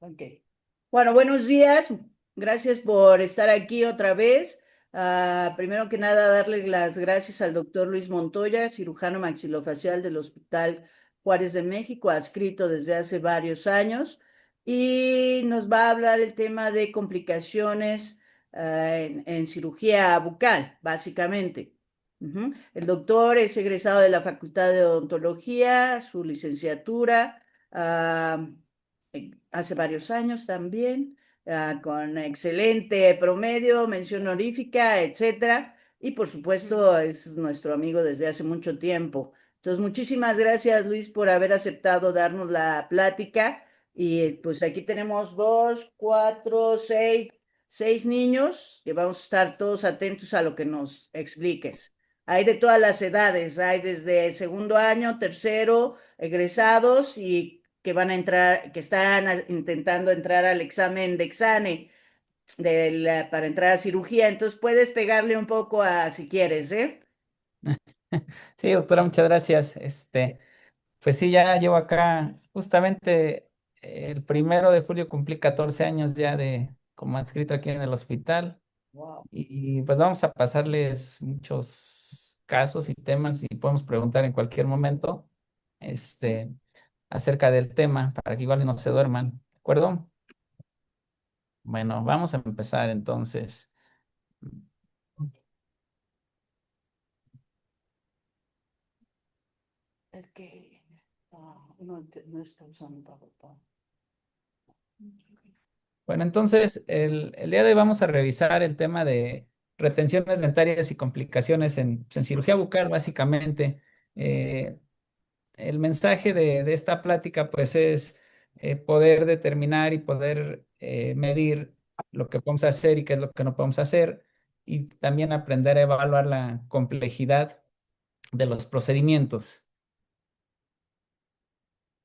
Ok. Bueno, buenos días. Gracias por estar aquí otra vez. Primero que nada, darle las gracias al doctor Luis Montoya, cirujano maxilofacial del Hospital Juárez de México, adscrito desde hace varios años, y nos va a hablar el tema de complicaciones en cirugía bucal, básicamente. El doctor es egresado de la Facultad de Odontología, su licenciatura. ah, Hace varios años también, con excelente promedio, mención honorífica, etcétera. Y por supuesto es nuestro amigo desde hace mucho tiempo. Entonces, muchísimas gracias Luis por haber aceptado darnos la plática. Y pues aquí tenemos dos, cuatro, seis niños que vamos a estar todos atentos a lo que nos expliques. Hay de todas las edades, hay desde segundo año, tercero, egresados y que van a entrar, que están intentando entrar al examen de exame para entrar a cirugía. Entonces puedes pegarle un poco a si quieres, ¿eh? Sí, doctora, muchas gracias. Pues sí, ya llevo acá, justamente el 1 de julio cumplí 14 años ya de como adscrito aquí en el hospital Wow. y pues vamos a pasarles muchos casos y temas y podemos preguntar en cualquier momento este, acerca del tema para que igual no se duerman, ¿de acuerdo? Bueno, vamos a empezar entonces. El que no, no está usando PowerPoint. Bueno, entonces el día de hoy vamos a revisar el tema de retenciones dentarias y complicaciones en cirugía bucal, básicamente. Eh, el mensaje de esta plática, pues, es poder determinar y poder medir lo que podemos hacer y qué es lo que no podemos hacer, y también aprender a evaluar la complejidad de los procedimientos.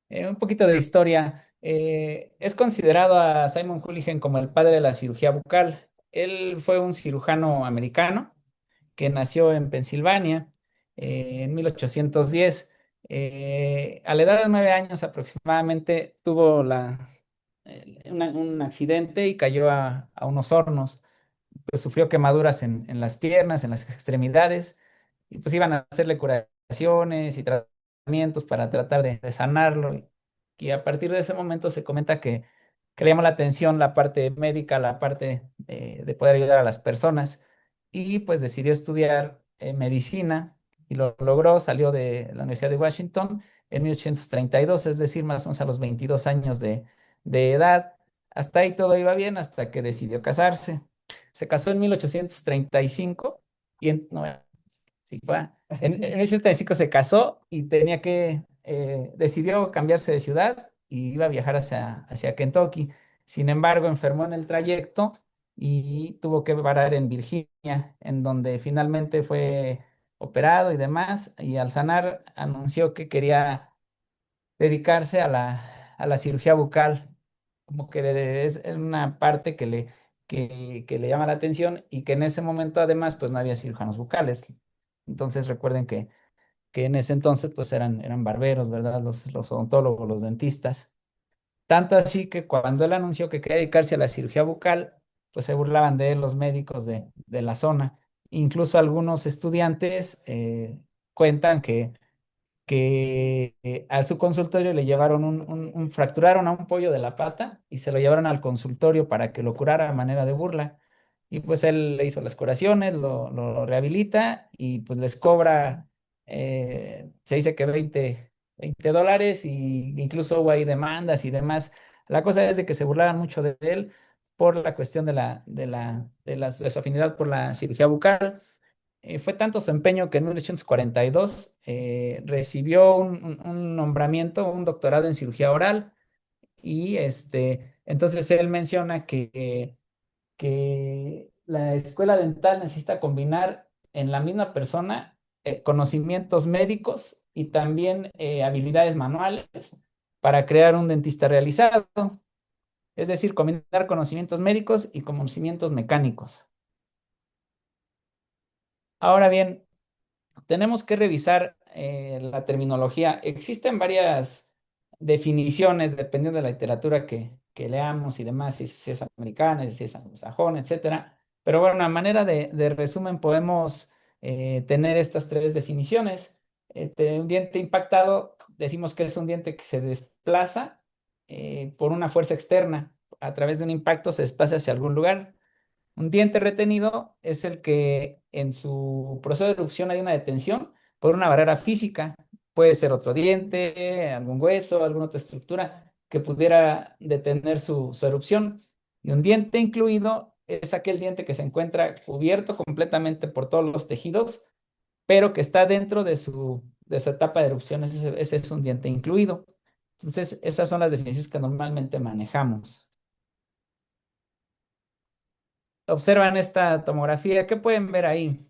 Un poquito de historia. Es considerado a Simon Hooligan como el padre de la cirugía bucal. Él fue un cirujano americano que nació en Pensilvania en 1810. A la edad de 9 años aproximadamente tuvo un accidente y cayó a unos hornos. Pues sufrió quemaduras en las piernas, en las extremidades, y pues iban a hacerle curaciones y tratamientos para tratar de sanarlo. Y a partir de ese momento se comenta que le llamó la atención la parte médica, la parte de poder ayudar a las personas, y pues decidió estudiar medicina y lo logró. Salió de la Universidad de Washington en 1832, es decir, más o menos a los 22 años de edad. Hasta ahí todo iba bien hasta que decidió casarse. Se casó en 1835 no, sí, en 1835 se casó y decidió cambiarse de ciudad y iba a viajar hacia Kentucky. Sin embargo, enfermó en el trayecto y tuvo que parar en Virginia, en donde finalmente fue operado y demás. Y al sanar, anunció que quería dedicarse a la cirugía bucal, como que es una parte que le llama la atención, y que en ese momento además pues no había cirujanos bucales. Entonces recuerden que en ese entonces pues eran barberos, ¿verdad? Los odontólogos, los dentistas. Tanto así que cuando él anunció que quería dedicarse a la cirugía bucal, pues se burlaban de él los médicos de la zona. Incluso algunos estudiantes cuentan que a su consultorio le llevaron fracturaron a un pollo de la pata y se lo llevaron al consultorio para que lo curara a manera de burla. Y pues él le hizo las curaciones, lo rehabilita y pues les cobra, se dice que $20, y incluso hubo ahí demandas y demás. La cosa es de que se burlaban mucho de él por la cuestión de su afinidad por la cirugía bucal. Fue tanto su empeño que en 1842 recibió un nombramiento, un doctorado en cirugía oral, y entonces él menciona que la escuela dental necesita combinar en la misma persona conocimientos médicos y también habilidades manuales para crear un dentista realizado, es decir, combinar conocimientos médicos y conocimientos mecánicos. Ahora bien, tenemos que revisar la terminología. Existen varias definiciones dependiendo de la literatura que leamos y demás, si es americana, si es anglosajona, etcétera. Pero bueno, a manera de resumen podemos tener estas tres definiciones. Un diente impactado, decimos que es un diente que se desplaza por una fuerza externa. A través de un impacto se desplaza hacia algún lugar. Un diente retenido es el que en su proceso de erupción hay una detención por una barrera física. Puede ser otro diente, algún hueso, alguna otra estructura que pudiera detener su erupción. Y un diente incluido es aquel diente que se encuentra cubierto completamente por todos los tejidos, pero que está dentro de su etapa de erupción. Ese es un diente incluido. Entonces, esas son las definiciones que normalmente manejamos. Observan esta tomografía. ¿Qué pueden ver ahí?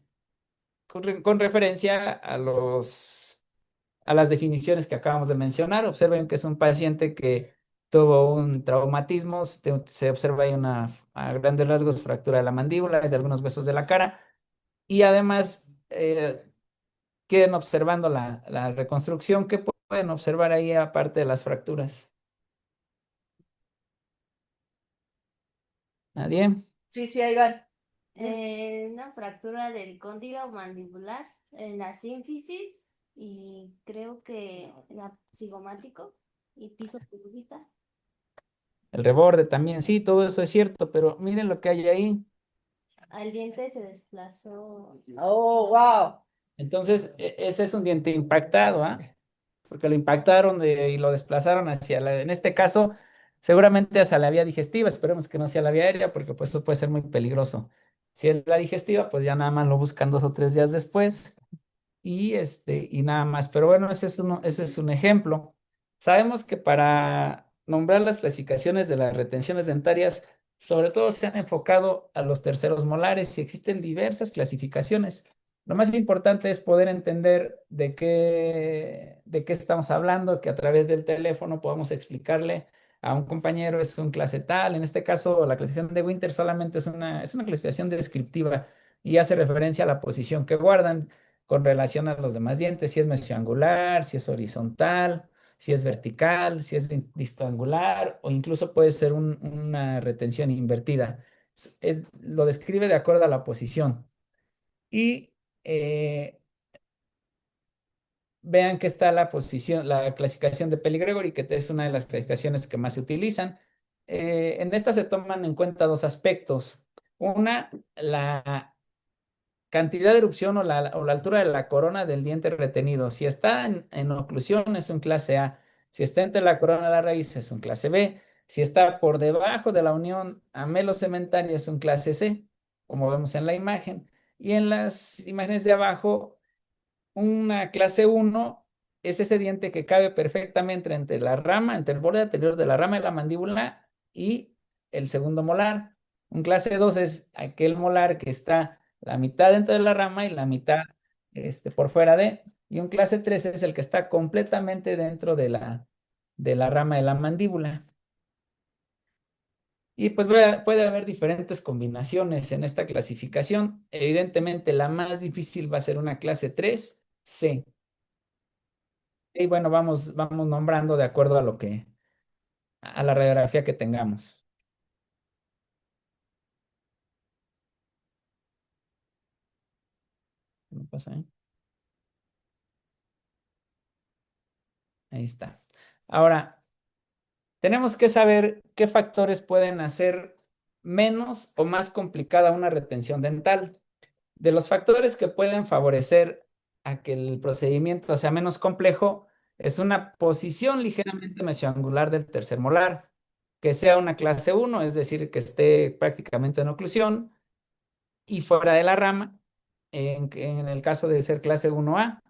Con referencia a las definiciones que acabamos de mencionar. Observen que es un paciente que tuvo un traumatismo. Se observa ahí a grandes rasgos, fractura de la mandíbula y de algunos huesos de la cara. Y además, queden observando la reconstrucción. ¿Qué pueden observar ahí aparte de las fracturas? ¿Nadie? Sí, sí, ahí van. Una fractura del cóndilo mandibular en la sínfisis y creo que la cigomático y piso curvita. El reborde también, sí, todo eso es cierto, pero miren lo que hay ahí. El diente se desplazó. Oh, wow. Entonces, ese es un diente impactado, ¿ah? Porque lo impactaron y lo desplazaron en este caso, seguramente hacia la vía digestiva. Esperemos que no sea la vía aérea, porque pues eso puede ser muy peligroso. Si es la digestiva, pues ya nada más lo buscan 2 o 3 días después y nada más. Pero bueno, ese es un ejemplo. Sabemos que para nombrar las clasificaciones de las retenciones dentarias, sobre todo se han enfocado a los terceros molares y existen diversas clasificaciones. Lo más importante es poder entender de qué estamos hablando, que a través del teléfono podamos explicarle a un compañero es un clase tal. En este caso, la clasificación de Winter solamente es una clasificación descriptiva y hace referencia a la posición que guardan con relación a los demás dientes, si es mesioangular, si es horizontal, si es vertical, si es distoangular o incluso puede ser una retención invertida. Lo describe de acuerdo a la posición. Y vean que está la posición, la clasificación de Peli-Gregory, que es una de las clasificaciones que más se utilizan. En esta se toman en cuenta dos aspectos. Una, la cantidad de erupción o la altura de la corona del diente retenido. Si está en oclusión es un clase A. Si está entre la corona y la raíz es un clase B. Si está por debajo de la unión amelocementaria es un clase C, como vemos en la imagen. Y en las imágenes de abajo, una clase uno es ese diente que cabe perfectamente entre la rama, entre el borde anterior de la rama de la mandíbula y el segundo molar. Un clase 2 es aquel molar que está la mitad dentro de la rama y la mitad por fuera de. Y un clase 3 es el que está completamente dentro de la rama de la mandíbula. Y pues puede haber diferentes combinaciones en esta clasificación. Evidentemente, la más difícil va a ser una clase 3C. Y bueno, vamos nombrando de acuerdo a la radiografía que tengamos. ¿Qué me pasa ahí? Ahí está. Ahora, tenemos que saber qué factores pueden hacer menos o más complicada una retención dental. De los factores que pueden favorecer a que el procedimiento sea menos complejo, es una posición ligeramente mesioangular del tercer molar, que sea una clase uno, es decir, que esté prácticamente en oclusión y fuera de la rama, en el caso de ser clase 1A.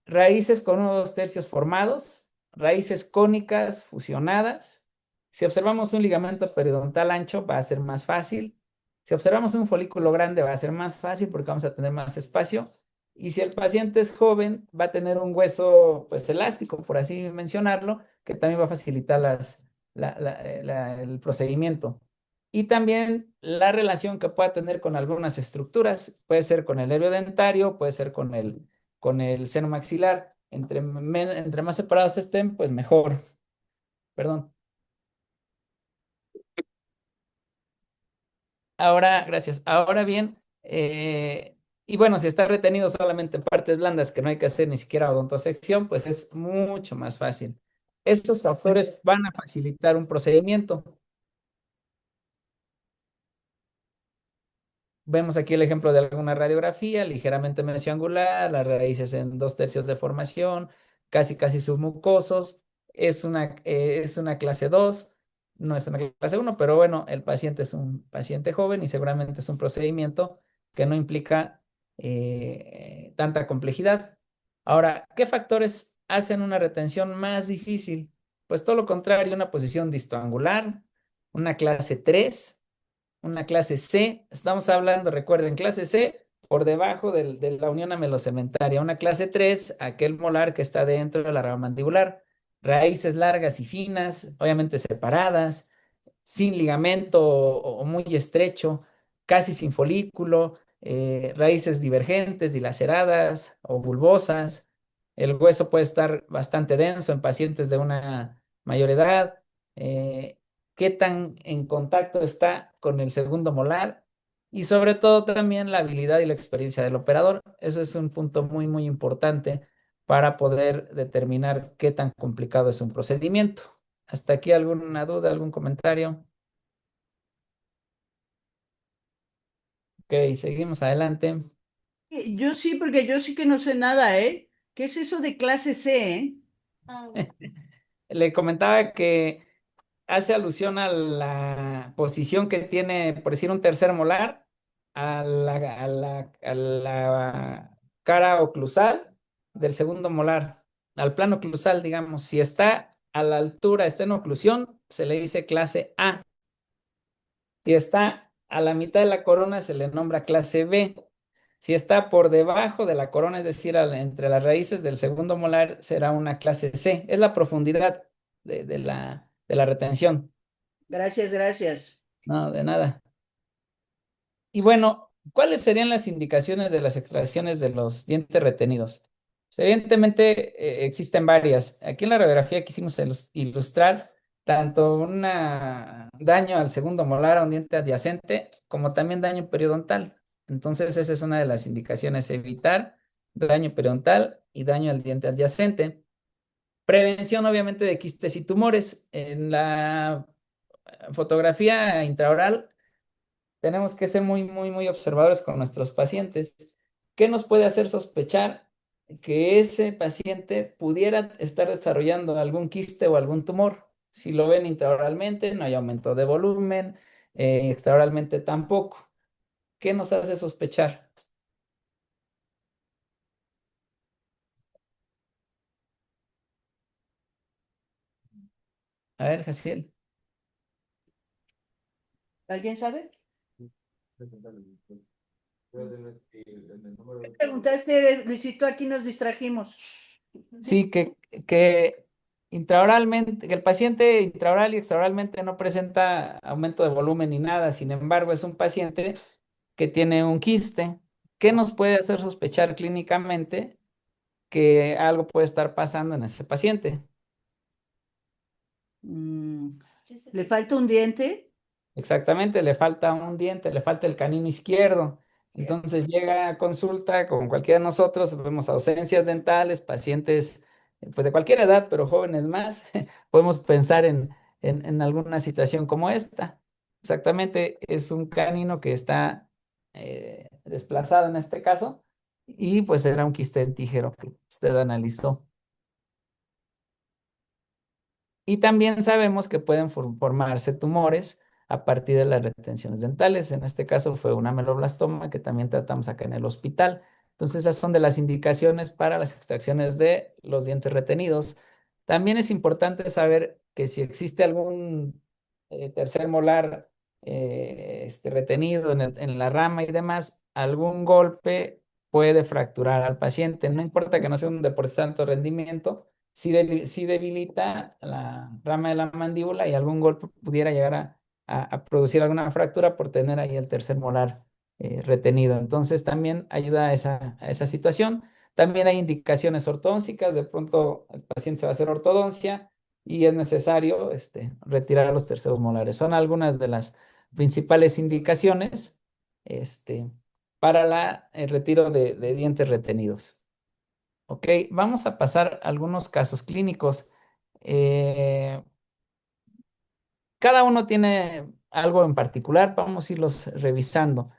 Raíces con 1 2 tercios formados, raíces cónicas fusionadas. Si observamos un ligamento periodontal ancho, va a ser más fácil. Si observamos un folículo grande, va a ser más fácil porque vamos a tener más espacio. Y si el paciente es joven, va a tener un hueso pues elástico, por así mencionarlo, que también va a facilitar el procedimiento. Y también la relación que pueda tener con algunas estructuras, puede ser con el nervio dentario, puede ser con el seno maxilar. Entre más separados estén, pues mejor. Perdón. Ahora, gracias. Ahora bien, y bueno, si está retenido solamente en partes blandas, que no hay que hacer ni siquiera odontosección, pues es mucho más fácil. Estos factores van a facilitar un procedimiento. Vemos aquí el ejemplo de alguna radiografía, ligeramente mesioangular, las raíces en 2/3 de formación, casi submucosos. Es una clase 2, no es una clase 1, pero bueno, el paciente es un paciente joven y seguramente es un procedimiento que no implica tanta complejidad. Ahora, ¿qué factores hacen una retención más difícil? Pues todo lo contrario, una posición distoangular, una clase 3, una clase C. Estamos hablando, recuerden, clase C por debajo de la unión amelocementaria. Una clase 3, aquel molar que está dentro de la rama mandibular. Raíces largas y finas, obviamente separadas, sin ligamento o muy estrecho, casi sin folículo, raíces divergentes, dilaceradas o bulbosas. El hueso puede estar bastante denso en pacientes de una mayor edad. eh, Qué tan en contacto está con el segundo molar y sobre todo también la habilidad y la experiencia del operador. Eso es un punto muy importante para poder determinar qué tan complicado es un procedimiento. ¿Hasta aquí alguna duda, algún comentario? Ok, seguimos adelante. Yo sí, porque yo sí que no sé nada, ¿eh? ¿Qué es eso de clase C, eh? Ah, Le comentaba que hace alusión a la posición que tiene, por decir, un tercer molar, a la cara oclusal del segundo molar, al plano oclusal, digamos. Si está a la altura, está en oclusión, se le dice clase A. Si está a la mitad de la corona, se le nombra clase B. Si está por debajo de la corona, es decir, entre las raíces del segundo molar, será una clase C. Es la profundidad de la retención. Gracias, gracias. No, de nada. Y bueno, ¿cuáles serían las indicaciones de las extracciones de los dientes retenidos? Pues, evidentemente existen varias. Aquí en la radiografía quisimos ilustrar tanto un daño al segundo molar, a un diente adyacente, como también daño periodontal. Entonces, esa es una de las indicaciones, evitar daño periodontal y daño al diente adyacente. Prevención, obviamente, de quistes y tumores. En la fotografía intraoral tenemos que ser muy observadores con nuestros pacientes. ¿Qué nos puede hacer sospechar que ese paciente pudiera estar desarrollando algún quiste o algún tumor? Si lo ven intraoralmente, no hay aumento de volumen, extraoralmente tampoco. ¿Qué nos hace sospechar? A ver, Jaciel. ¿Alguien sabe? Preguntaste, Luisito, aquí nos distrajimos. Sí, que intraoralmente, que el paciente intraoral y extraoralmente no presenta aumento de volumen ni nada, sin embargo, es un paciente que tiene un quiste. ¿Qué nos puede hacer sospechar clínicamente que algo puede estar pasando en ese paciente? Mm, sí, sí. ¿Le falta un diente? Exactamente, le falta un diente, le falta el canino izquierdo. Entonces llega a consulta con cualquiera de nosotros, vemos ausencias dentales, pacientes pues de cualquier edad, pero jóvenes más, podemos pensar en alguna situación como esta. Exactamente, es un canino que está desplazado en este caso y pues era un quiste dentígero que usted analizó. Y también sabemos que pueden formarse tumores a partir de las retenciones dentales. En este caso fue una ameloblastoma que también tratamos acá en el hospital. Entonces, esas son de las indicaciones para las extracciones de los dientes retenidos. También es importante saber que si existe algún tercer molar retenido en la rama y demás, algún golpe puede fracturar al paciente. No importa que no sea un deportista de alto rendimiento, si debilita la rama de la mandíbula y algún golpe pudiera llegar a producir alguna fractura por tener ahí el tercer molar retenido. Entonces también ayuda a esa situación. También hay indicaciones ortodónticas, de pronto el paciente se va a hacer ortodoncia y es necesario retirar los terceros molares. Son algunas principales indicaciones este, para el retiro de dientes retenidos. Ok, vamos a pasar a algunos casos clínicos. Eh, Cada uno tiene algo en particular, vamos a irlos revisando.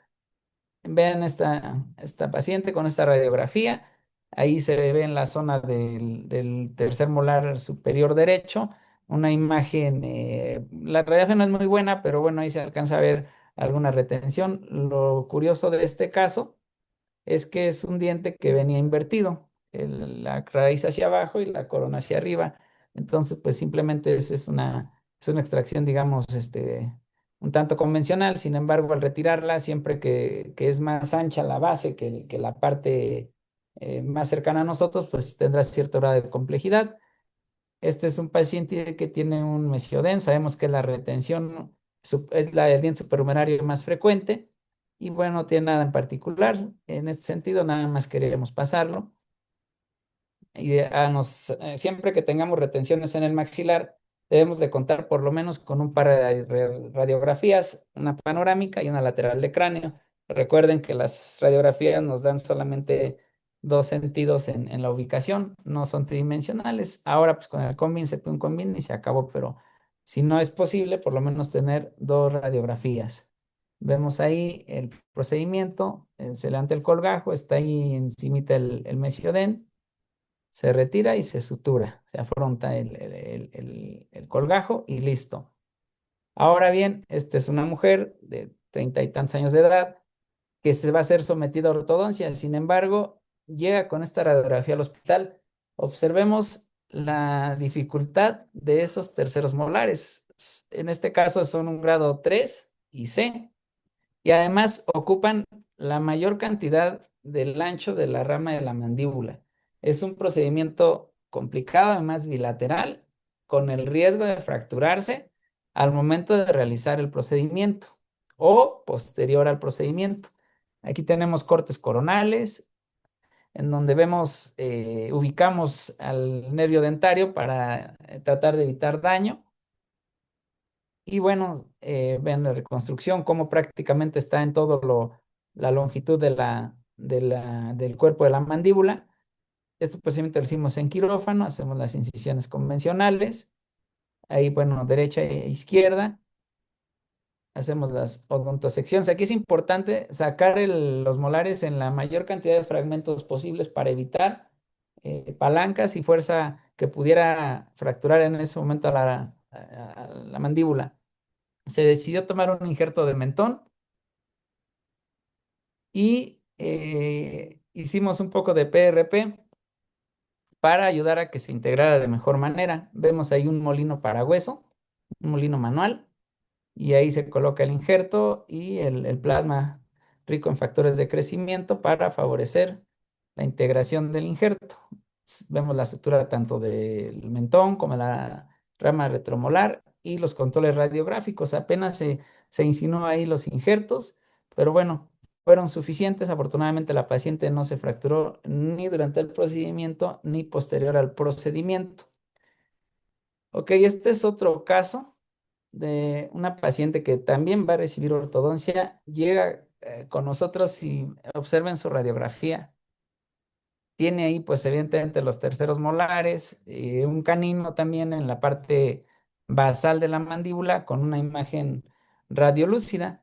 Vean esta paciente con esta radiografía. Ahí se ve en la zona del tercer molar superior derecho una imagen. La radiografía no es muy buena, pero bueno, ahí se alcanza a ver alguna retención. Lo curioso de este caso es que es un diente que venía invertido, la raíz hacia abajo y la corona hacia arriba. Entonces, pues simplemente es una extracción, digamos, un tanto convencional. Sin embargo, al retirarla, siempre que es más ancha la base que la parte más cercana a nosotros, pues tendrá cierto grado de complejidad. Este es un paciente que tiene un mesiodén. Sabemos que la retención es la del diente superluminario más frecuente. Y bueno, no tiene nada en particular. En este sentido, nada más queremos pasarlo. Y siempre que tengamos retenciones en el maxilar, debemos de contar por lo menos con un par de radiografías, una panorámica y una lateral de cráneo. Recuerden que las radiografías nos dan solamente dos sentidos en la ubicación, no son tridimensionales. Ahora, pues con el combin se pone un combin y se acabó, pero si no es posible, por lo menos tener dos radiografías. Vemos ahí el procedimiento, se levanta el colgajo, está ahí encimita el mesiodén, se retira y se sutura, se afronta el colgajo y listo. Ahora bien, esta es una mujer de 30 y tantos años de edad que se va a ser sometida a ortodoncia. Sin embargo, llega con esta radiografía al hospital. Observemos la dificultad de esos terceros molares. En este caso son un grado 3 y C. Y además ocupan la mayor cantidad del ancho de la rama de la mandíbula. Es un procedimiento complicado, además bilateral, con el riesgo de fracturarse al momento de realizar el procedimiento o posterior al procedimiento. Aquí tenemos cortes coronales, en donde ubicamos al nervio dentario para tratar de evitar daño. Y bueno, vean la reconstrucción, cómo prácticamente está en todo la longitud del cuerpo de la mandíbula. Este procedimiento lo hicimos en quirófano, hacemos las incisiones convencionales. Ahí, bueno, derecha e izquierda. Hacemos las odontosecciones. Aquí es importante sacar los molares en la mayor cantidad de fragmentos posibles para evitar palancas y fuerza que pudiera fracturar en ese momento a la mandíbula. Se decidió tomar un injerto de mentón y hicimos un poco de PRP para ayudar a que se integrara de mejor manera. Vemos ahí un molino para hueso, un molino manual, y ahí se coloca el injerto y el plasma rico en factores de crecimiento para favorecer la integración del injerto. Vemos la sutura tanto del mentón como la rama retromolar y los controles radiográficos. Apenas se insinuó ahí los injertos, pero bueno, fueron suficientes. Afortunadamente la paciente no se fracturó ni durante el procedimiento ni posterior al procedimiento. Ok, este es otro caso de una paciente que también va a recibir ortodoncia. Llega con nosotros y observen su radiografía. Tiene ahí, pues, evidentemente los terceros molares, un canino también en la parte basal de la mandíbula con una imagen radiolúcida.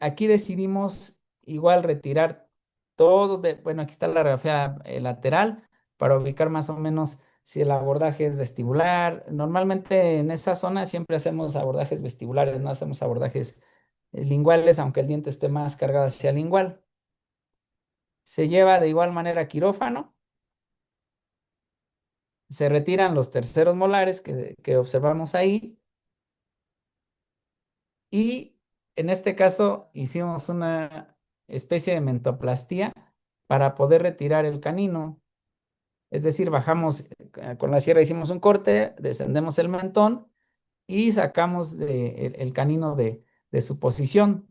Aquí decidimos igual retirar todo bueno, aquí está la radiografía lateral para ubicar más o menos si el abordaje es vestibular. Normalmente en esa zona siempre hacemos abordajes vestibulares, no hacemos abordajes linguales, aunque el diente esté más cargado hacia lingual. Se lleva de igual manera a quirófano, se retiran los terceros molares que observamos ahí y en este caso hicimos una especie de mentoplastía para poder retirar el canino. Es decir, bajamos con la sierra, hicimos un corte, descendemos el mentón y sacamos el canino de su posición.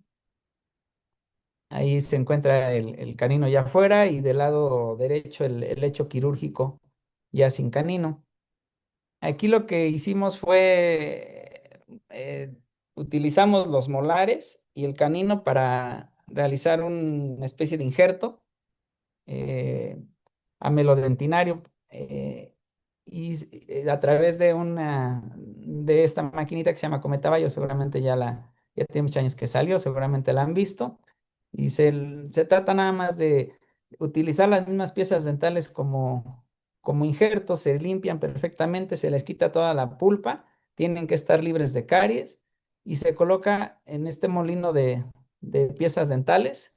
Ahí se encuentra el canino ya afuera y del lado derecho el lecho quirúrgico ya sin canino. Aquí lo que hicimos fue utilizamos los molares y el canino para realizar una especie de injerto eh, amelodentinario a través de esta maquinita que se llama Cometa Bayo, seguramente ya tiene muchos años que salió, seguramente la han visto, y se trata nada más de utilizar las mismas piezas dentales como injertos, se limpian perfectamente, se les quita toda la pulpa, tienen que estar libres de caries, y se coloca en este molino de piezas dentales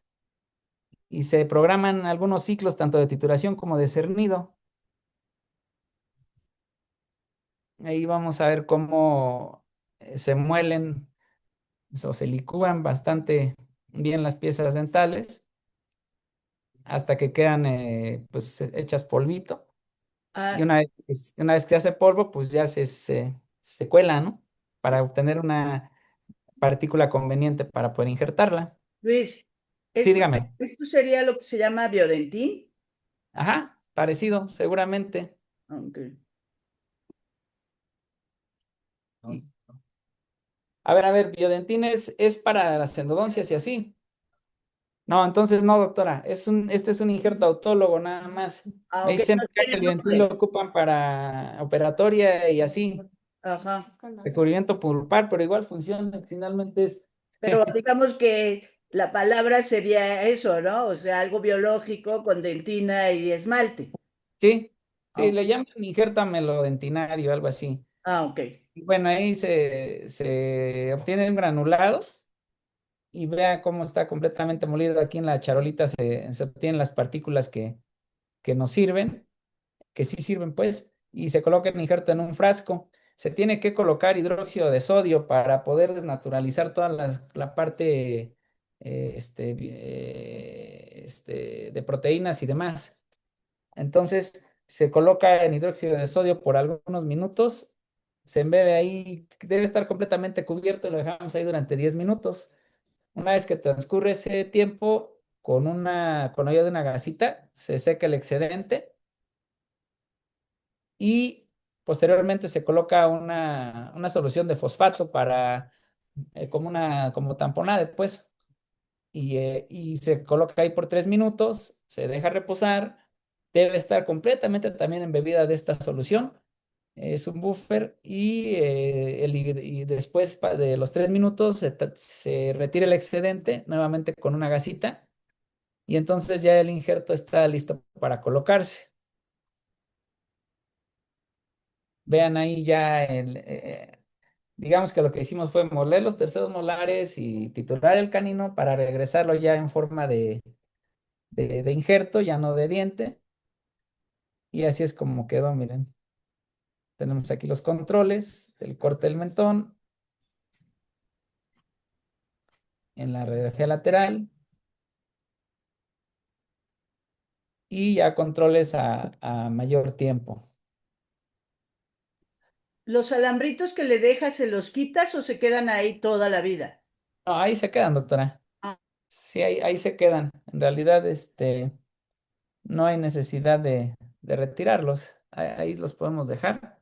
y se programan algunos ciclos tanto de titulación como de cernido. Ahí vamos a ver cómo se muelen o se licúan bastante bien las piezas dentales hasta que quedan pues hechas polvito. Y Ah, una vez que hace polvo, pues ya se cuela, ¿no? Para obtener una partícula conveniente para poder injertarla. Luis, Sí, esto, dígame. esto sería lo que se llama biodentín. Ajá, parecido, seguramente. Ok. Y, a ver, biodentín es para las endodoncias y así. No, entonces no, doctora. Este es un injerto autólogo nada más. Ah, Me ok, dicen no que tiene el biodentín lo nombre. ocupan para operatoria y así, Ajá. recubrimiento pulpar, pero igual funciona. Finalmente es. Pero digamos que la palabra sería eso, ¿no? O sea, algo biológico con dentina y esmalte. Sí, sí, Ah, le llaman injerto amelodentinario, algo así. ok. Y bueno, ahí se obtienen granulados y vea cómo está completamente molido. Aquí en la charolita se obtienen las partículas que nos sirven, que sí sirven pues, y se coloca el injerto en un frasco. Se tiene que colocar hidróxido de sodio para poder desnaturalizar toda la parte de proteínas y demás. Entonces se coloca en hidróxido de sodio por algunos minutos, se embebe ahí, debe estar completamente cubierto y lo dejamos ahí durante 10 minutos. Una vez que transcurre ese tiempo, con ayuda de una gasita, se seca el excedente y posteriormente se coloca una solución de fosfato como tamponada después y se coloca ahí por 3 minutos, se deja reposar, debe estar completamente también embebida de esta solución, es un buffer y después de los 3 minutos se retira el excedente nuevamente con una gasita y entonces ya el injerto está listo para colocarse. Vean ahí ya digamos que lo que hicimos fue moler los terceros molares y titular el canino para regresarlo ya en forma de injerto, ya no de diente. Y así es como quedó, miren. Tenemos aquí los controles del corte del mentón en la radiografía lateral y ya controles a mayor tiempo. ¿Los alambritos que le dejas se los quitas o se quedan ahí toda la vida? No, ahí se quedan, doctora. Ah, Sí, ahí se quedan. En realidad, no hay necesidad de retirarlos. Ahí los podemos dejar.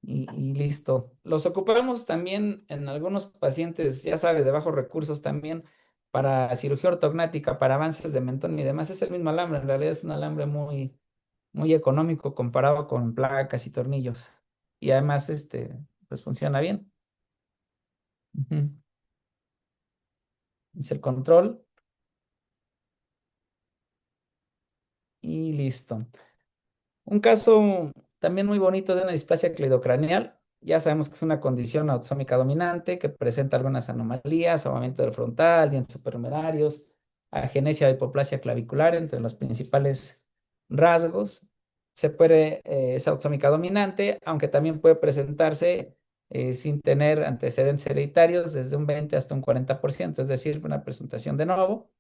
Y listo. Los ocupamos también en algunos pacientes, ya sabe, de bajos recursos también para cirugía ortognática, para avances de mentón y demás. Es el mismo alambre, en realidad es un alambre muy económico comparado con placas y tornillos. Y además, pues funciona bien. Ujú. Es el control y listo. Un caso también muy bonito de una displasia cleidocraneal. Ya sabemos que es una condición autosómica dominante que presenta algunas anomalías, ahumamiento del frontal, dientes supernumerarios, agenesia de hipoplasia clavicular, entre los principales rasgos. Es autosómica dominante, aunque también puede presentarse sin tener antecedentes hereditarios desde un 20 hasta un 40%, es decir, una presentación de nuevo.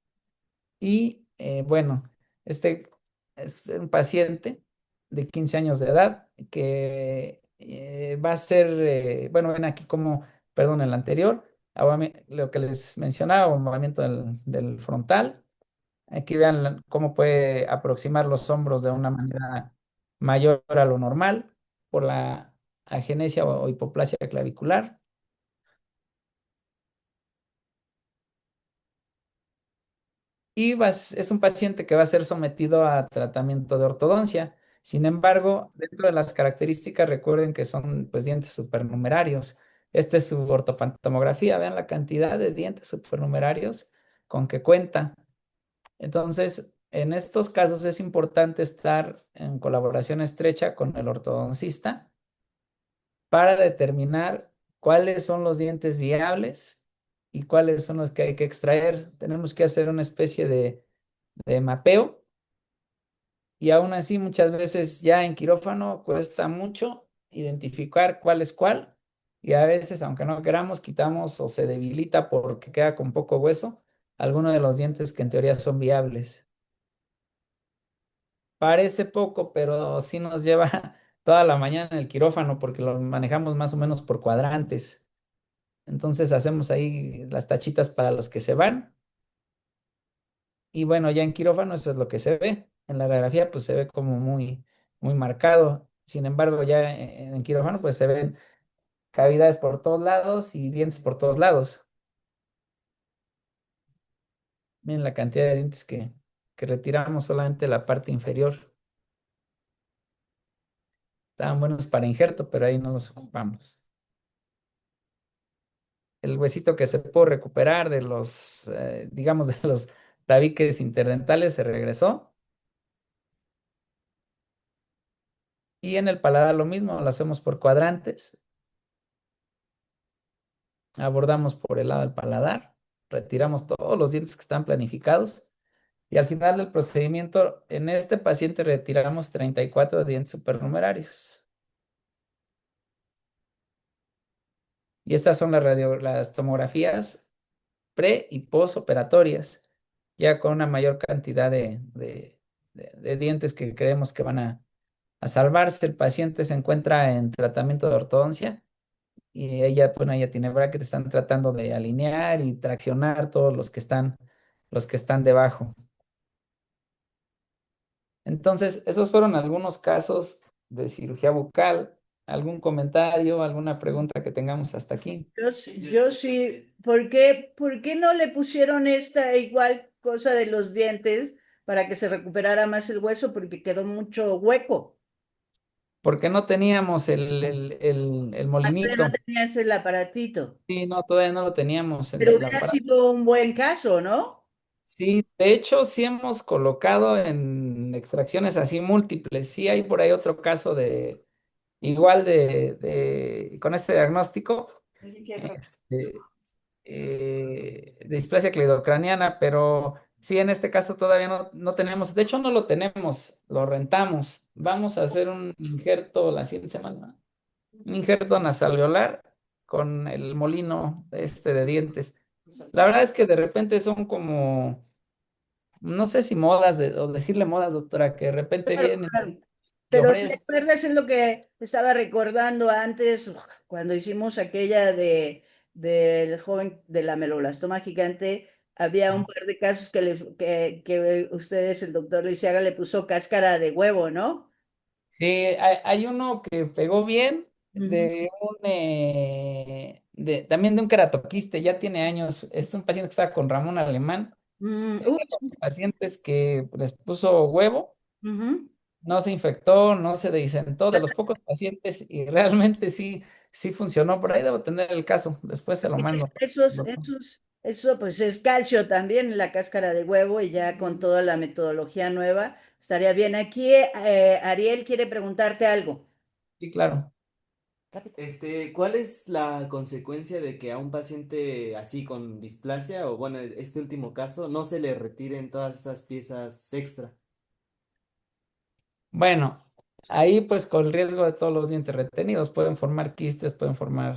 Y bueno, este es un paciente de 15 años de edad que va a ser, bueno, ven aquí como, perdón, el anterior, lo que les mencionaba, movimiento del frontal. Aquí vean cómo puede aproximar los hombros de una manera mayor a lo normal por la agenesia o hipoplasia clavicular. y es un paciente que va a ser sometido a tratamiento de ortodoncia. Sin embargo, dentro de las características, recuerden que son pues dientes supernumerarios. Esta es su ortopantomografía, vean la cantidad de dientes supernumerarios con que cuenta. Entonces, en estos casos es importante estar en colaboración estrecha con el ortodoncista para determinar cuáles son los dientes viables y cuáles son los que hay que extraer. Tenemos que hacer una especie de mapeo y aún así muchas veces ya en quirófano cuesta mucho identificar cuál es cuál y a veces, aunque no queramos, quitamos o se debilita porque queda con poco hueso alguno de los dientes que en teoría son viables. Parece poco, pero sí nos lleva toda la mañana en el quirófano porque lo manejamos más o menos por cuadrantes. Entonces hacemos ahí las tachitas para los que se van. Y bueno, ya en quirófano eso es lo que se ve. En la radiografía pues se ve como muy marcado. Sin embargo, ya en quirófano pues se ven cavidades por todos lados y dientes por todos lados. Miren la cantidad de dientes que retiramos solamente la parte inferior. Estaban buenos para injerto, pero ahí no los ocupamos. El huesito que se pudo recuperar de los, digamos, de los tabiques interdentales se regresó. Y en el paladar lo mismo, lo hacemos por cuadrantes. Abordamos por el lado del paladar, retiramos todos los dientes que están planificados y al final del procedimiento, en este paciente retiramos 34 dientes supernumerarios. Y estas son las tomografías pre y postoperatorias, ya con una mayor cantidad de dientes que creemos que van a salvarse. El paciente se encuentra en tratamiento de ortodoncia y ella, bueno, ella tiene bracket, están tratando de alinear y traccionar todos los que están debajo. Entonces, esos fueron algunos casos de cirugía bucal. ¿Algún comentario, alguna pregunta que tengamos hasta aquí? Yo sí, por qué no le pusieron esta igual cosa de los dientes para que se recuperara más el hueso? Porque quedó mucho hueco. Porque no teníamos el Todavía no molinito. tenías el aparatito. Sí, no, todavía no lo teníamos Pero el hubiera aparato. sido un buen caso, ¿no? Sí, de hecho, sí hemos colocado en extracciones así múltiples. Sí hay por ahí otro caso de, igual con este diagnóstico, este, de displasia cleidocraniana, pero sí, en este caso todavía no tenemos, de hecho no lo tenemos, lo rentamos. Vamos a hacer un injerto la siguiente semana, un injerto nasalveolar con el molino este de dientes. La verdad es que de repente son como, no sé si modas, o decirle modas, doctora, que de repente Claro, vienen claro. y Pero ofrecen. ¿recuerdas? Es lo que estaba recordando antes, cuando hicimos aquella del joven de la meloblastoma gigante, había un par de casos que ustedes, el doctor Lisiaga, le puso cáscara de huevo, ¿no? Sí, hay uno que pegó bien Ujú. también de un queratoquiste, ya tiene años. Es un paciente que estaba con Ramón Alemán. Sí. Pacientes que les puso huevo, Ujú. no se infectó, no se dehiscentó, de los pocos pacientes y realmente sí funcionó. Por ahí debo tener el caso, después se lo mando. Eso pues es calcio también, la cáscara de huevo y ya con toda la metodología nueva, estaría bien. Aquí Ariel quiere preguntarte algo. Sí, claro. ¿Cuál es la consecuencia de que a un paciente así con displasia o bueno, este último caso, no se le retiren todas esas piezas extra? Bueno, ahí pues con el riesgo de todos los dientes retenidos, pueden formar quistes, pueden formar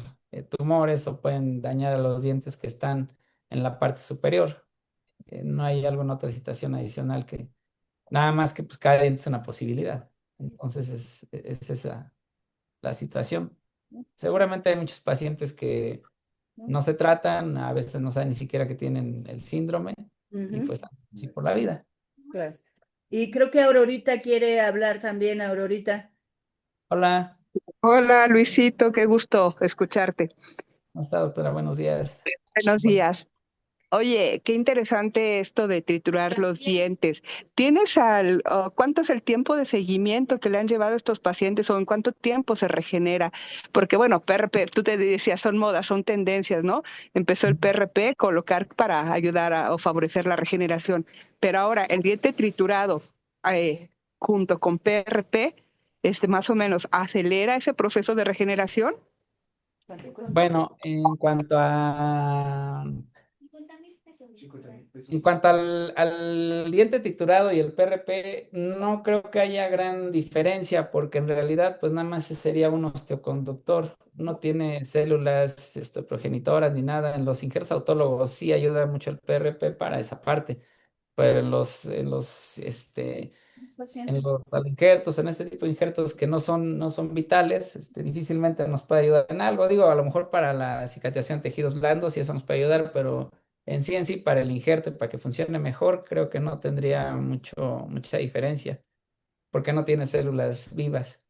tumores o pueden dañar a los dientes que están en la parte superior. No hay alguna otra situación adicional que, nada más que pues cada diente es una posibilidad. Entonces es esa la situación. Seguramente hay muchos pacientes que no se tratan, a veces no saben ni siquiera que tienen el síndrome y Ujú, pues así por la vida. claro. Y creo que Aurorita quiere hablar también, Aurorita. Hola, Hola Luisito, qué gusto escucharte. ¿cómo está, doctora? Buenos días. Buenos Bueno, días. Oye, qué interesante esto de triturar los dientes. ¿Cuánto es el tiempo de seguimiento que le han llevado a estos pacientes o en cuánto tiempo se regenera? Porque bueno, PRP, tú te decías, son modas, son tendencias, ¿no? Empezó el PRP, colocar para ayudar o favorecer la regeneración, pero ahora el diente triturado junto con PRP, más o menos acelera ese proceso de regeneración. Bueno, en cuanto a 50.000 pesos. En cuanto al diente triturado y el PRP, no creo que haya gran diferencia porque en realidad pues nada más sería un osteoconductor, no tiene células progenitoras ni nada. En los injertos autólogos sí ayuda mucho el PRP para esa parte, pero en los injertos, en este tipo de injertos que no son vitales, difícilmente nos puede ayudar en algo. Digo, a lo mejor para la cicatrización de tejidos blandos y eso nos puede ayudar, pero en sí, para el injerto y para que funcione mejor, creo que no tendría mucha diferencia, porque no tiene células vivas.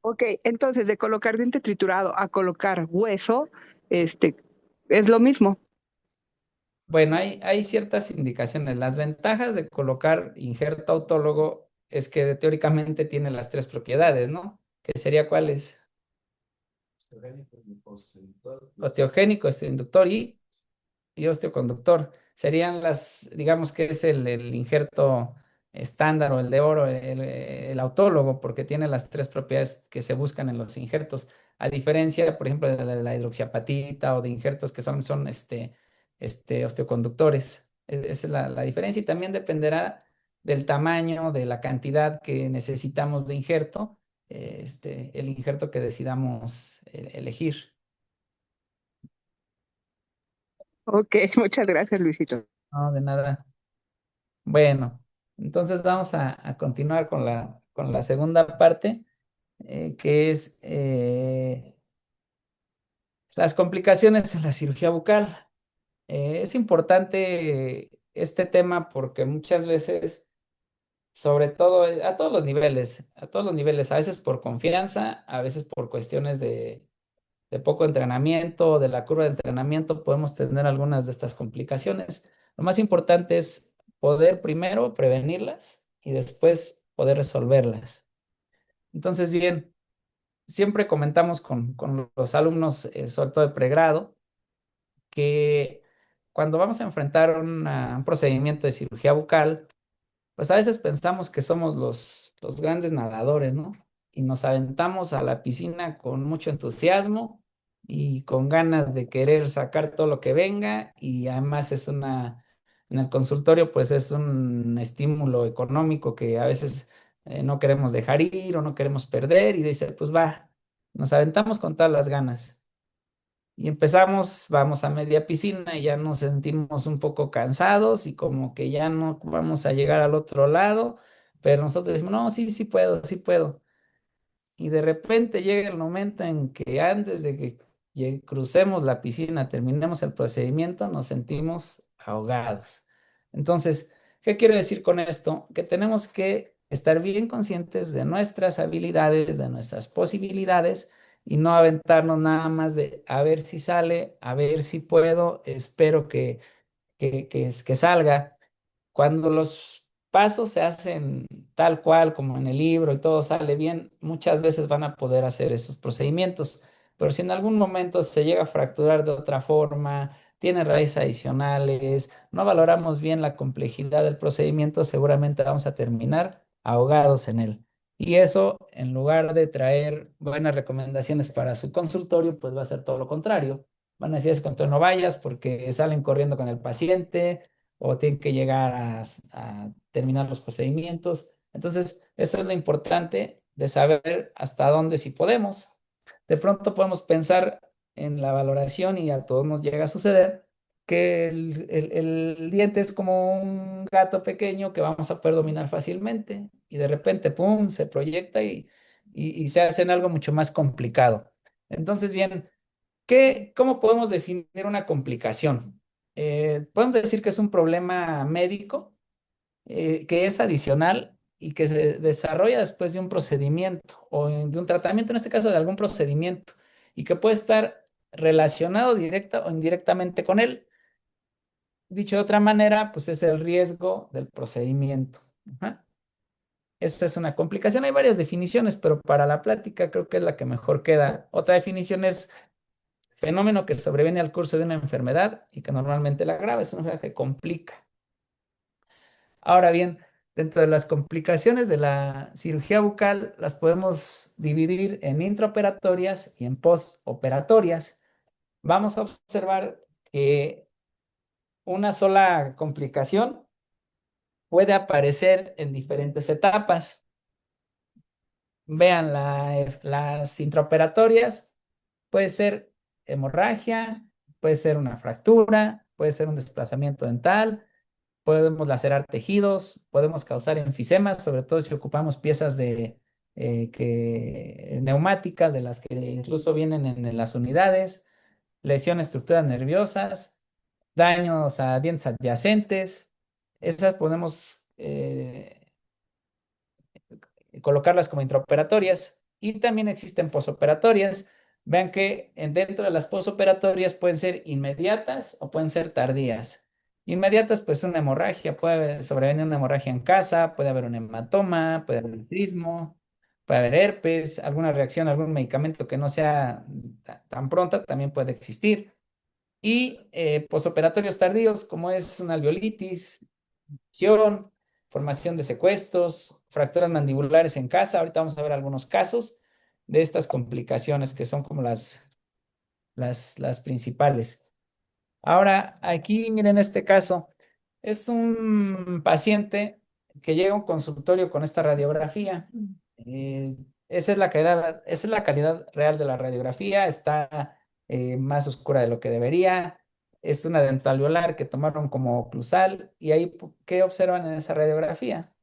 Ok, entonces de colocar diente triturado a colocar hueso, es lo mismo. Bueno, hay ciertas indicaciones. Las ventajas de colocar injerto autólogo es que teóricamente tiene las tres propiedades, ¿no? ¿Qué sería cuáles? Osteogénico, inductor y osteoconductor. Serían digamos que es el injerto estándar o el de oro, el autólogo, porque tiene las tres propiedades que se buscan en los injertos. A diferencia, por ejemplo, de la hidroxiapatita o de injertos que son osteoconductores. Esa es la diferencia y también dependerá del tamaño, de la cantidad que necesitamos de injerto, el injerto que decidamos elegir. Ok, muchas gracias, Luisito. No, de nada. Bueno, entonces vamos a continuar con la segunda parte, que es las complicaciones en la cirugía bucal. Es importante este tema porque muchas veces, sobre todo a todos los niveles, a veces por confianza, a veces por cuestiones de poco entrenamiento, de la curva de entrenamiento, podemos tener algunas de estas complicaciones. Lo más importante es poder primero prevenirlas y después poder resolverlas. Entonces, bien, siempre comentamos con los alumnos, sobre todo de pregrado, que cuando vamos a enfrentar un procedimiento de cirugía bucal, pues a veces pensamos que somos los grandes nadadores, ¿no? Y nos aventamos a la piscina con mucho entusiasmo y con ganas de querer sacar todo lo que venga y además en el consultorio pues es un estímulo económico que a veces no queremos dejar ir o no queremos perder y dice, pues va, nos aventamos con todas las ganas. Y empezamos, vamos a media piscina y ya nos sentimos un poco cansados y como que ya no vamos a llegar al otro lado, pero nosotros decimos, no, sí, sí puedo, sí puedo. Y de repente llega el momento en que antes de que crucemos la piscina, terminemos el procedimiento, nos sentimos ahogados. Entonces, ¿qué quiero decir con esto? Que tenemos que estar bien conscientes de nuestras habilidades, de nuestras posibilidades y no aventarnos nada más de a ver si sale, a ver si puedo, espero que salga. Cuando los pasos se hacen tal cual como en el libro y todo sale bien, muchas veces van a poder hacer esos procedimientos. Pero si en algún momento se llega a fracturar de otra forma, tiene raíces adicionales, no valoramos bien la complejidad del procedimiento, seguramente vamos a terminar ahogados en él. Y eso, en lugar de traer buenas recomendaciones para su consultorio, pues va a ser todo lo contrario. Van a decir, es que no vayas porque salen corriendo con el paciente o tienen que llegar a terminar los procedimientos. Entonces, eso es lo importante de saber hasta dónde si podemos. De pronto podemos pensar en la valoración y a todos nos llega a suceder que el diente es como un gato pequeño que vamos a poder dominar fácilmente y de repente, ¡pum!, se proyecta y se hace en algo mucho más complicado. Entonces, bien, ¿cómo podemos definir una complicación? Podemos decir que es un problema médico que es adicional y que se desarrolla después de un procedimiento o de un tratamiento, en este caso de algún procedimiento, y que puede estar relacionado directa o indirectamente con él. dicho de otra manera, pues es el riesgo del procedimiento. Ajá. Esta es una complicación. Hay varias definiciones, pero para la plática creo que es la que mejor queda. Otra definición es fenómeno que sobreviene al curso de una enfermedad y que normalmente la agrava, es una enfermedad que complica. Ahora bien, dentro de las complicaciones de la cirugía bucal, las podemos dividir en intraoperatorias y en postoperatorias. Vamos a observar que una sola complicación puede aparecer en diferentes etapas. Vean las intraoperatorias, puede ser hemorragia, puede ser una fractura, puede ser un desplazamiento dental, podemos lacerar tejidos, podemos causar enfisemas, sobre todo si ocupamos piezas neumáticas, de las que incluso vienen en las unidades, lesión a estructuras nerviosas, daños a dientes adyacentes. Esas podemos colocarlas como intraoperatorias, y también existen posoperatorias. Vean que dentro de las posoperatorias pueden ser inmediatas o pueden ser tardías. Inmediatas, pues una hemorragia, puede sobrevenir una hemorragia en casa, puede haber un hematoma, puede haber trismo, puede haber herpes, alguna reacción a algún medicamento que no sea tan pronta, también puede existir. Y posoperatorios tardíos, como es una alveolitis, formación de secuestros, fracturas mandibulares en casa. Ahorita vamos a ver algunos casos de estas complicaciones que son como las principales. Ahora, aquí miren este caso. Es un paciente que llega a un consultorio con esta radiografía. Eh, esa es la calidad real de la radiografía. Está más oscura de lo que debería. Es una dentalveolar que tomaron como oclusal. Y ahí, ¿qué observan en esa radiografía?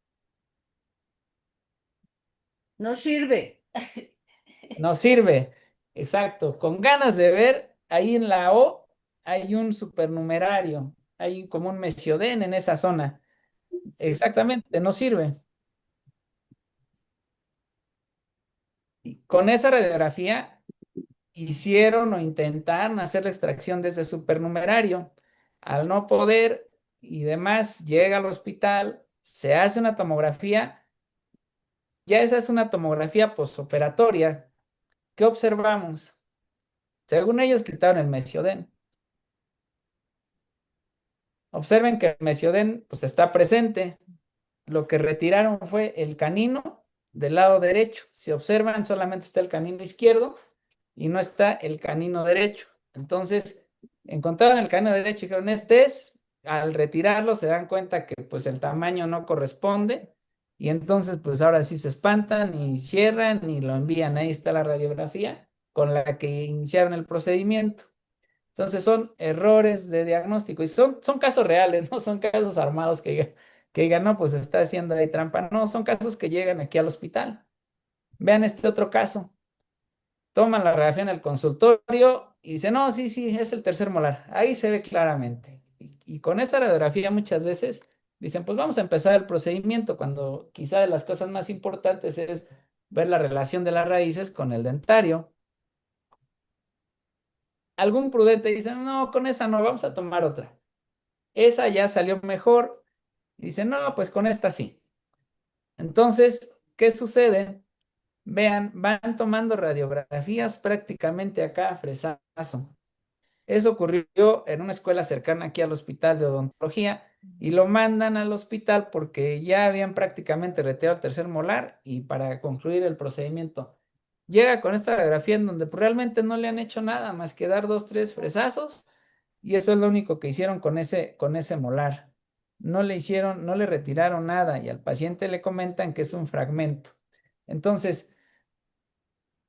No sirve. No sirve. Exacto. Con ganas de ver, ahí en la O hay un supernumerario. Hay como un mesiodén en esa zona. Exactamente, no sirve. Y con esa radiografía hicieron o intentaron hacer la extracción de ese supernumerario. Al no poder y demás, llega al hospital, se hace una tomografía. Ya esa es una tomografía postoperatoria. ¿Qué observamos? Según ellos, quitaron el mesiodén. Observen que el mesiodén pues está presente. Lo que retiraron fue el canino del lado derecho. Si observan, solamente está el canino izquierdo y no está el canino derecho. Entonces, encontraron el canino derecho y dijeron, este es. Al retirarlo se dan cuenta que pues el tamaño no corresponde, y entonces pues ahora sí se espantan y cierran y lo envían. Ahí está la radiografía con la que iniciaron el procedimiento. Entonces son errores de diagnóstico y son casos reales, no son casos armados que digan, no, pues está haciendo ahí trampa. No, son casos que llegan aquí al hospital. Vean este otro caso. Toman la radiografía en el consultorio y dicen, no, sí, sí, es el tercer molar. Ahí se ve claramente. Y con esa radiografía muchas veces dicen, pues vamos a empezar el procedimiento, cuando quizá de las cosas más importantes es ver la relación de las raíces con el dentario. Algún prudente dice, no, con esa no, vamos a tomar otra. Esa ya salió mejor. Y dice, no, pues con esta sí. Entonces, ¿qué sucede? Vean, van tomando radiografías prácticamente acá a fresazo. Eso ocurrió en una escuela cercana aquí al hospital de odontología, y lo mandan al hospital porque ya habían prácticamente retirado el tercer molar y para concluir el procedimiento. Llega con esta radiografía en donde pues, realmente no le han hecho nada más que dar 2, 3 fresazos, y eso es lo único que hicieron con ese molar. No le hicieron, no le retiraron nada, y al paciente le comentan que es un fragmento. Entonces,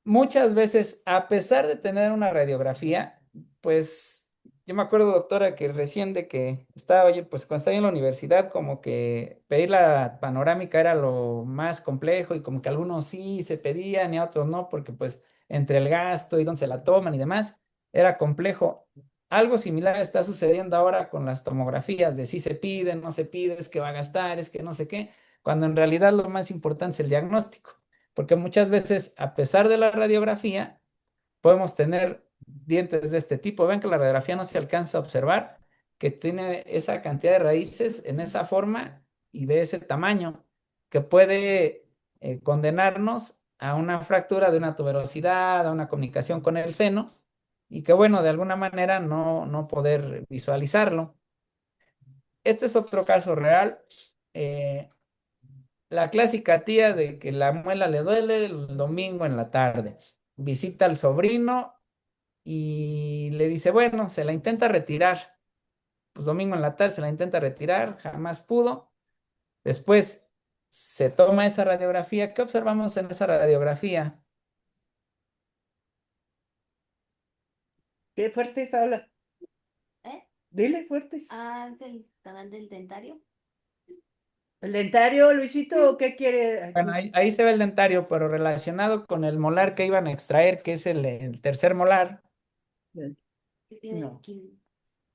muchas veces, a pesar de tener una radiografía, pues yo me acuerdo, doctora, que recién de que estaba, oye, pues cuando estaba en la universidad, como que pedir la panorámica era lo más complejo, y como que algunos sí se pedían y a otros no, porque pues entre el gasto y dónde se la toman y demás, era complejo. Algo similar está sucediendo ahora con las tomografías, de si se pide, no se pide, es que va a gastar, es que no sé qué, cuando en realidad lo más importante es el diagnóstico, porque muchas veces, a pesar de la radiografía, podemos tener dientes de este tipo. Ven que la radiografía no se alcanza a observar que tiene esa cantidad de raíces en esa forma y de ese tamaño, que puede condenarnos a una fractura de una tuberosidad, a una comunicación con el seno, y que bueno, de alguna manera no poder visualizarlo. Este es otro caso real. eh, la clásica tía de que la muela le duele el domingo en la tarde. Visita al sobrino y le dice, bueno, se la intenta retirar. Pues domingo en la tarde se la intenta retirar, jamás pudo. Después se toma esa radiografía. ¿Qué observamos en esa radiografía? Qué fuerte, Paula. ¿Eh? Dile fuerte. Ah, es el canal del dentario. ¿El dentario, Luisito, qué quiere? Bueno, ahí se ve el dentario, pero relacionado con el molar que iban a extraer, que es el tercer molar, Que tiene No.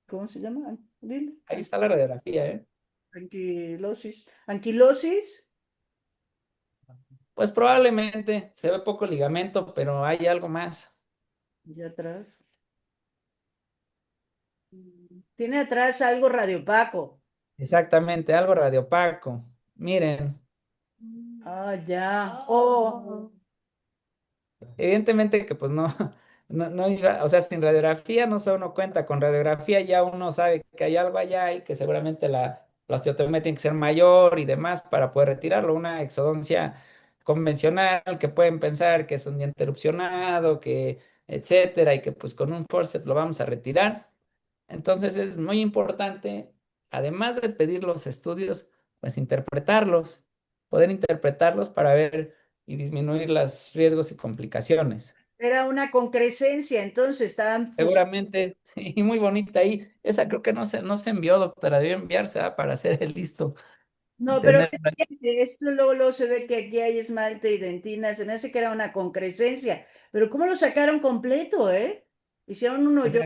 ¿Cómo se llama? Dile. ahí está la radiografía, ¿eh? Anquilosis. ¿Anquilosis? Pues probablemente se ve poco ligamento, pero hay algo más. Y atrás. Mm, Tiene atrás algo radiopaco. Exactamente, algo radiopaco. Miren, Ah, ya. Oh. evidentemente que pues no, no iba, o sea, sin radiografía no se uno cuenta, con radiografía ya uno sabe que hay algo allá y que seguramente la osteotomía tiene que ser mayor y demás para poder retirarlo. Una exodoncia convencional que pueden pensar que es un diente erupcionado, que etcétera, y que pues con un forceps lo vamos a retirar. Entonces es muy importante, además de pedir los estudios, pues interpretarlos, poder interpretarlos para ver y disminuir los riesgos y complicaciones. Era una concrescencia, entonces estaban Seguramente, y muy bonita ahí. Esa creo que no se envió, doctora, debió enviarse para hacer el listo y No, pero tenerla. esto luego se ve que aquí hay esmalte y dentina, se me hace que era una concrescencia, pero ¿cómo lo sacaron completo, eh? Hicieron un hoyo.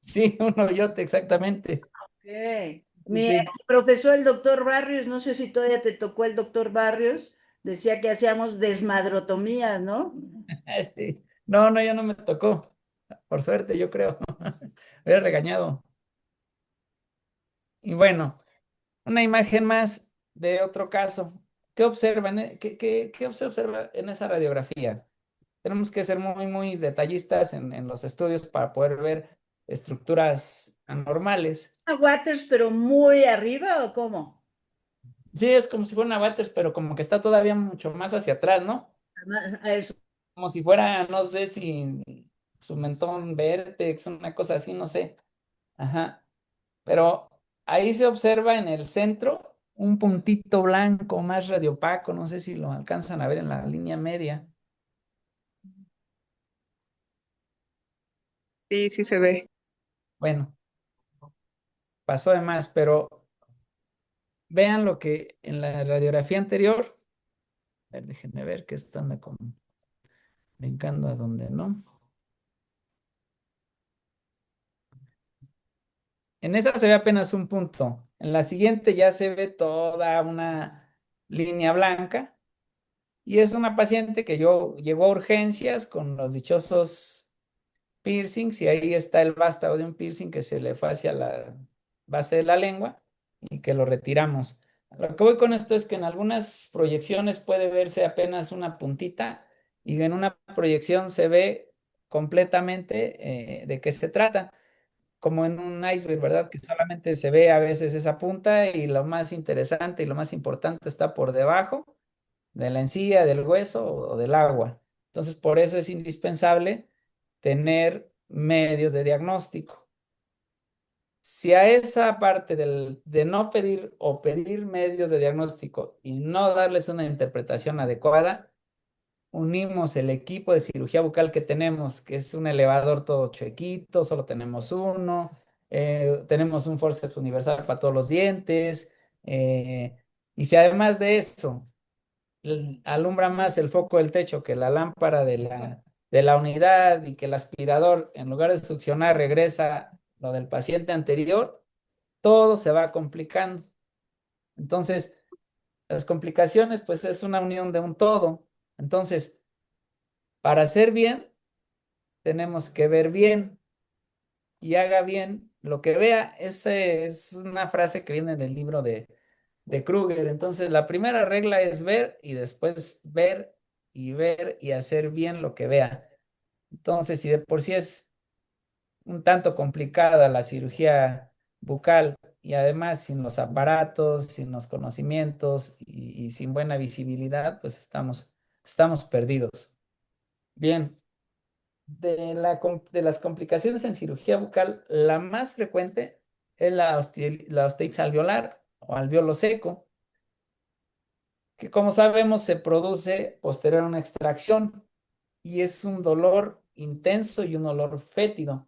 Sí, un hoyote, exactamente. Ok. Sí, Mi sí. profesor, el doctor Barrios, no sé si todavía te tocó el doctor Barrios, decía que hacíamos desmadrotomías, ¿no? Sí. No, no, ya no me tocó. Por suerte, yo creo. Me hubiera regañado. Y bueno. Una imagen más de otro caso. ¿Qué observan? ¿Qué se observa en esa radiografía? Tenemos que ser muy detallistas en los estudios para poder ver estructuras anormales. ¿A Waters, pero muy arriba o cómo? Sí, es como si fuera una Batters, pero como que está todavía mucho más hacia atrás, ¿no? A eso. Como si fuera, no sé si su mentón vértex, una cosa así, no sé. Ajá. Pero ahí se observa en el centro un puntito blanco más radiopaco, no sé si lo alcanzan a ver en la línea media. Sí, sí se ve. Bueno, pasó de más, pero vean lo que en la radiografía anterior, a ver, déjenme ver que están como brincando a donde no. En esa se ve apenas un punto, en la siguiente ya se ve toda una línea blanca y es una paciente que llegó a urgencias con los dichosos piercings y ahí está el vástago de un piercing que se le fue hacia la base de la lengua y que lo retiramos. Lo que voy con esto es que en algunas proyecciones puede verse apenas una puntita y en una proyección se ve completamente de qué se trata, como en un iceberg, ¿verdad? Que solamente se ve a veces esa punta y lo más interesante y lo más importante está por debajo de la encía, del hueso o del agua. Entonces, por eso es indispensable tener medios de diagnóstico. Si a esa parte de no pedir o pedir medios de diagnóstico y no darles una interpretación adecuada, unimos el equipo de cirugía bucal que tenemos, que es un elevador todo chuequito, solo tenemos uno, tenemos un forceps universal para todos los dientes, y si además de eso alumbra más el foco del techo que la lámpara de la unidad y que el aspirador, en lugar de succionar, regresa lo del paciente anterior, todo se va complicando. Entonces, las complicaciones, pues es una unión de un todo. Entonces, para hacer bien, tenemos que ver bien. y haga bien lo que vea. Esa es una frase que viene en el libro de Kruger. Entonces, la primera regla es ver y después ver y hacer bien lo que vea. Entonces, si de por sí es un tanto complicada la cirugía bucal y además sin los aparatos, sin los conocimientos y sin buena visibilidad, pues estamos perdidos. Bien, de las complicaciones en cirugía bucal, la más frecuente es la osteitis alveolar o alveolo seco, que como sabemos se produce posterior a una extracción y es un dolor intenso y un olor fétido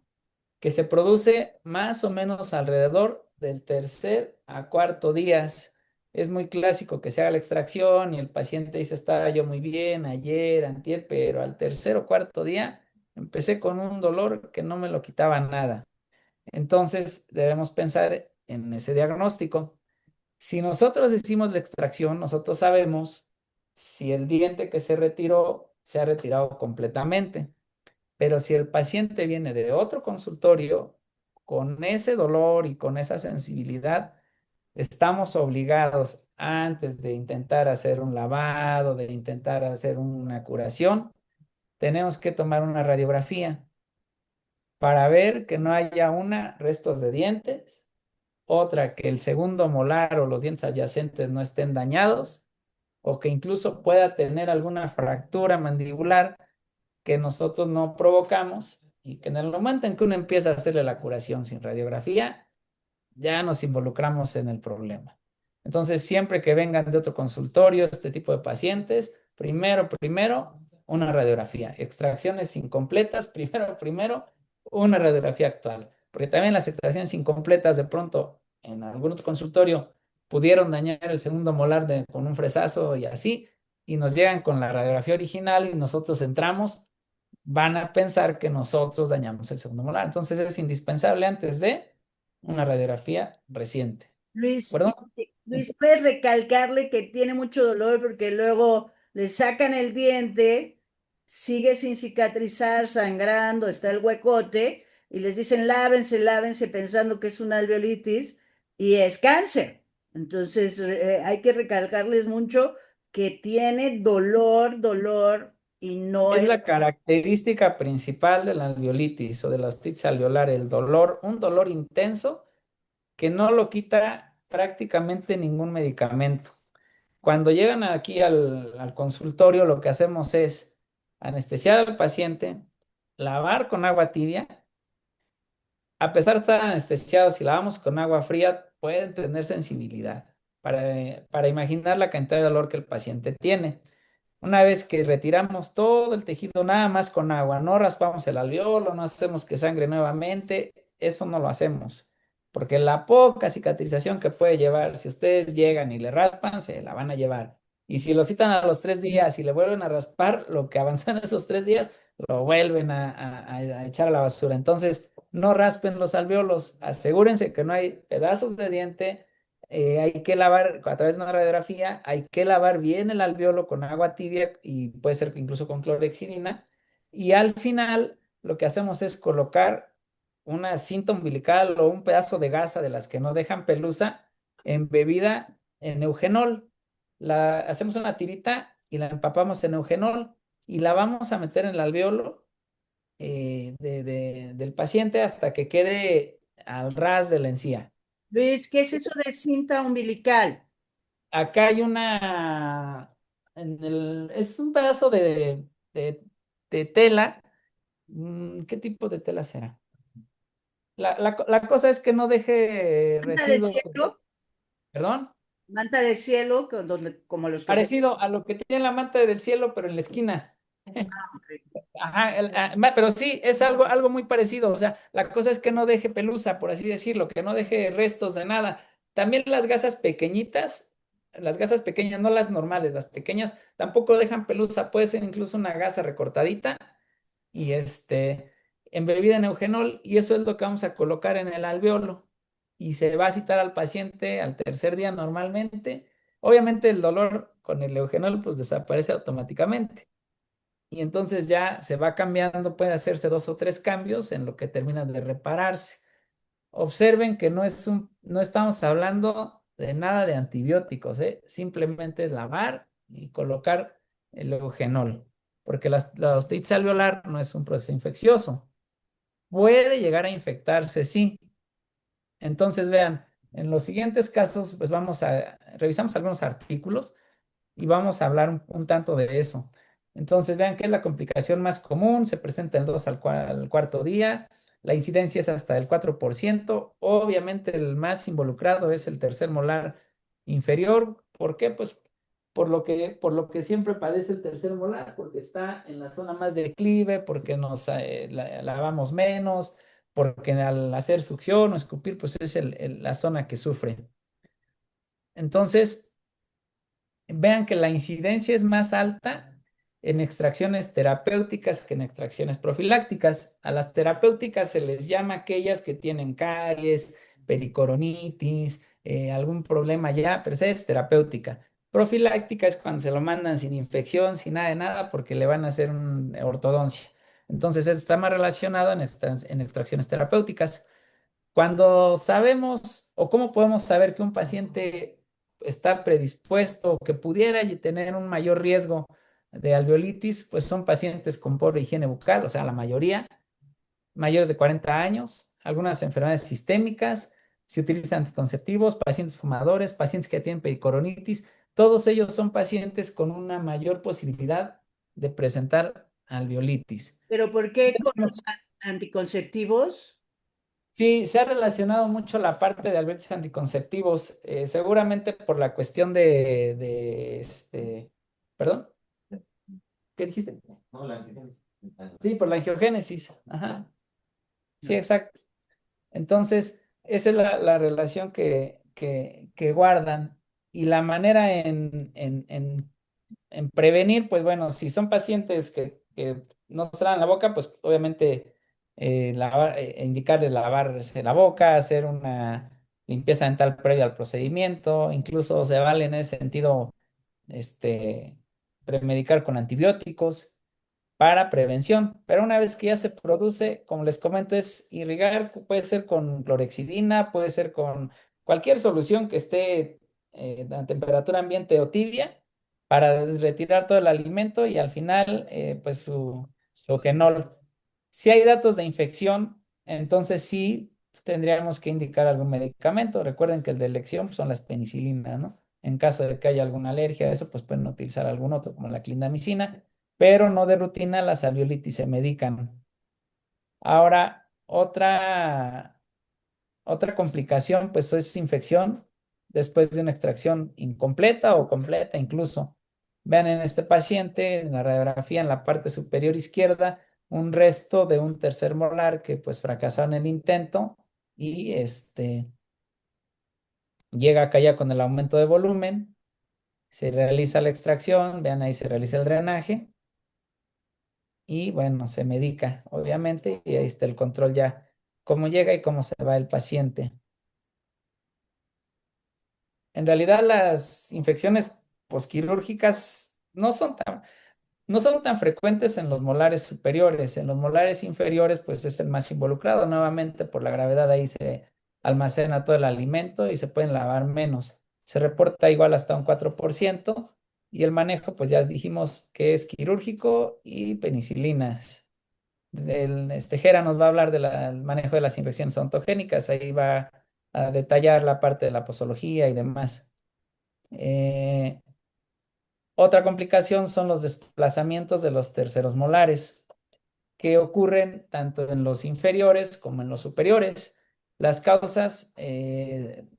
que se produce más o menos alrededor del tercer a cuarto días. Es muy clásico que se haga la extracción y el paciente dice, estaba yo muy bien ayer, antier, pero al tercer o cuarto día empecé con un dolor que no me lo quitaba nada. Entonces debemos pensar en ese diagnóstico. Si nosotros decimos la extracción, nosotros sabemos si el diente que se retiró se ha retirado completamente. Pero si el paciente viene de otro consultorio con ese dolor y con esa sensibilidad, estamos obligados antes de intentar hacer un lavado, de intentar hacer una curación, tenemos que tomar una radiografía para ver que no haya restos de dientes, otra que el segundo molar o los dientes adyacentes no estén dañados o que incluso pueda tener alguna fractura mandibular que nosotros no provocamos y que en el momento en que uno empieza a hacerle la curación sin radiografía, ya nos involucramos en el problema. Entonces, siempre que vengan de otro consultorio este tipo de pacientes, primero, una radiografía. Extracciones incompletas, primero, una radiografía actual. Porque también las extracciones incompletas de pronto en algún otro consultorio pudieron dañar el segundo molar con un fresazo y así, y nos llegan con la radiografía original y nosotros entramos, van a pensar que nosotros dañamos el segundo molar. Entonces es indispensable antes de una radiografía reciente. Luis, ¿Perdón? Luis, puedes recalcarle que tiene mucho dolor porque luego le sacan el diente, sigue sin cicatrizar, sangrando, está el huecote, y les dicen lávense, lávense, pensando que es una alveolitis y es cáncer. Entonces, hay que recalcarles mucho que tiene dolor, dolor, y no Es es. la característica principal de la alveolitis o de la ostitis alveolar, el dolor, un dolor intenso que no lo quita prácticamente ningún medicamento. Cuando llegan aquí al consultorio, lo que hacemos es anestesiar al paciente, lavar con agua tibia. A pesar de estar anestesiados, si lavamos con agua fría, pueden tener sensibilidad para imaginar la cantidad de dolor que el paciente tiene. Una vez que retiramos todo el tejido nada más con agua, no raspamos el alveolo, no hacemos que sangre nuevamente, eso no lo hacemos, porque la poca cicatrización que puede llevar, si ustedes llegan y le raspan, se la van a llevar. Y si lo citan a los 3 días y le vuelven a raspar, lo que avanzan esos 3 días, lo vuelven a echar a la basura. Entonces, no raspen los alveolos, asegúrense que no hay pedazos de diente. Hay que lavar a través de una radiografía, hay que lavar bien el alveolo con agua tibia y puede ser incluso con clorexidina. Y al final lo que hacemos es colocar una cinta umbilical o un pedazo de gasa de las que no dejan pelusa embebida en eugenol. Hacemos una tirita y la empapamos en eugenol y la vamos a meter en el alveolo del paciente hasta que quede al ras de la encía. Luis, ¿qué es eso de cinta umbilical? Acá hay es un pedazo de, de tela. ¿Qué tipo de tela será? La cosa es que no deje Manta del residuos, cielo, perdón, manta de cielo, donde, como los que se. parecido a lo que tiene la manta del cielo, pero en la esquina. Ajá, pero sí, es algo muy parecido. O sea, la cosa es que no deje pelusa, por así decirlo, que no deje restos de nada. También las gasas pequeñitas, las gasas pequeñas, no las normales, las pequeñas tampoco dejan pelusa. Puede ser incluso una gasa recortadita y embebida en eugenol, y eso es lo que vamos a colocar en el alveolo. Y se va a citar al paciente al tercer día normalmente. Obviamente el dolor con el eugenol pues desaparece automáticamente. y entonces ya se va cambiando, puede hacerse 2 o 3 cambios en lo que termina de repararse. Observen que no estamos hablando de nada de antibióticos, ¿eh? Simplemente es lavar y colocar el eugenol, porque la ostitis alveolar no es un proceso infeccioso. Puede llegar a infectarse, sí. Entonces, vean, en los siguientes casos, pues revisamos algunos artículos y vamos a hablar un tanto de eso. Entonces, vean que es la complicación más común, se presenta el 2 al cuarto día, la incidencia es hasta el 4%. Obviamente, el más involucrado es el tercer molar inferior. ¿Por qué? Pues por lo que siempre padece el tercer molar, porque está en la zona más declive, porque nos lavamos menos, porque al hacer succión o escupir, pues es la zona que sufre. Entonces, vean que la incidencia es más alta en extracciones terapéuticas que en extracciones profilácticas. A las terapéuticas se les llama aquellas que tienen caries, pericoronitis, algún problema ya, pero esa es terapéutica. Profiláctica es cuando se lo mandan sin infección, sin nada de nada, porque le van a hacer una ortodoncia. Entonces, eso está más relacionado en extracciones terapéuticas. Cuando sabemos o cómo podemos saber que un paciente está predispuesto o que pudiera tener un mayor riesgo de alveolitis, pues son pacientes con pobre higiene bucal, o sea, la mayoría, mayores de 40 años, algunas enfermedades sistémicas, si utilizan anticonceptivos, pacientes fumadores, pacientes que tienen pericoronitis, todos ellos son pacientes con una mayor posibilidad de presentar alveolitis. ¿Pero por qué con los anticonceptivos? Sí, se ha relacionado mucho la parte de albertos anticonceptivos, seguramente por la cuestión perdón, ¿qué dijiste? No, la antigénesis. Sí, por la angiogénesis, ajá, sí, exacto. Entonces, esa es la relación que guardan y la manera en prevenir, pues bueno, si son pacientes que no se lavan la boca, pues obviamente indicarles lavarse la boca, hacer una limpieza dental previa al procedimiento, incluso se vale en ese sentido este, premedicar con antibióticos para prevención. Pero una vez que ya se produce, como les comento, es irrigar, puede ser con clorexidina, puede ser con cualquier solución que esté a temperatura ambiente o tibia para retirar todo el alimento y al final, pues su genol. Si hay datos de infección, entonces sí tendríamos que indicar algún medicamento. Recuerden que el de elección pues, son las penicilinas, ¿no? En caso de que haya alguna alergia a eso, pues pueden utilizar algún otro, como la clindamicina, pero no de rutina, las alveolitis se medican. Ahora, otra complicación, pues es infección después de una extracción incompleta o completa incluso. Vean en este paciente, en la radiografía, en la parte superior izquierda, un resto de un tercer molar que pues fracasó en el intento y llega acá ya con el aumento de volumen, se realiza la extracción, vean ahí se realiza el drenaje y bueno, se medica, obviamente, y ahí está el control ya, cómo llega y cómo se va el paciente. En realidad, las infecciones posquirúrgicas no son tan frecuentes en los molares superiores. En los molares inferiores, pues es el más involucrado. Nuevamente, por la gravedad, ahí se almacena todo el alimento y se pueden lavar menos. Se reporta igual hasta un 4%. Y el manejo, pues ya dijimos que es quirúrgico y penicilinas. Gera nos va a hablar del manejo de las infecciones ontogénicas, ahí va a detallar la parte de la posología y demás. Eh, Otra complicación son los desplazamientos de los terceros molares, que ocurren tanto en los inferiores como en los superiores. Las causas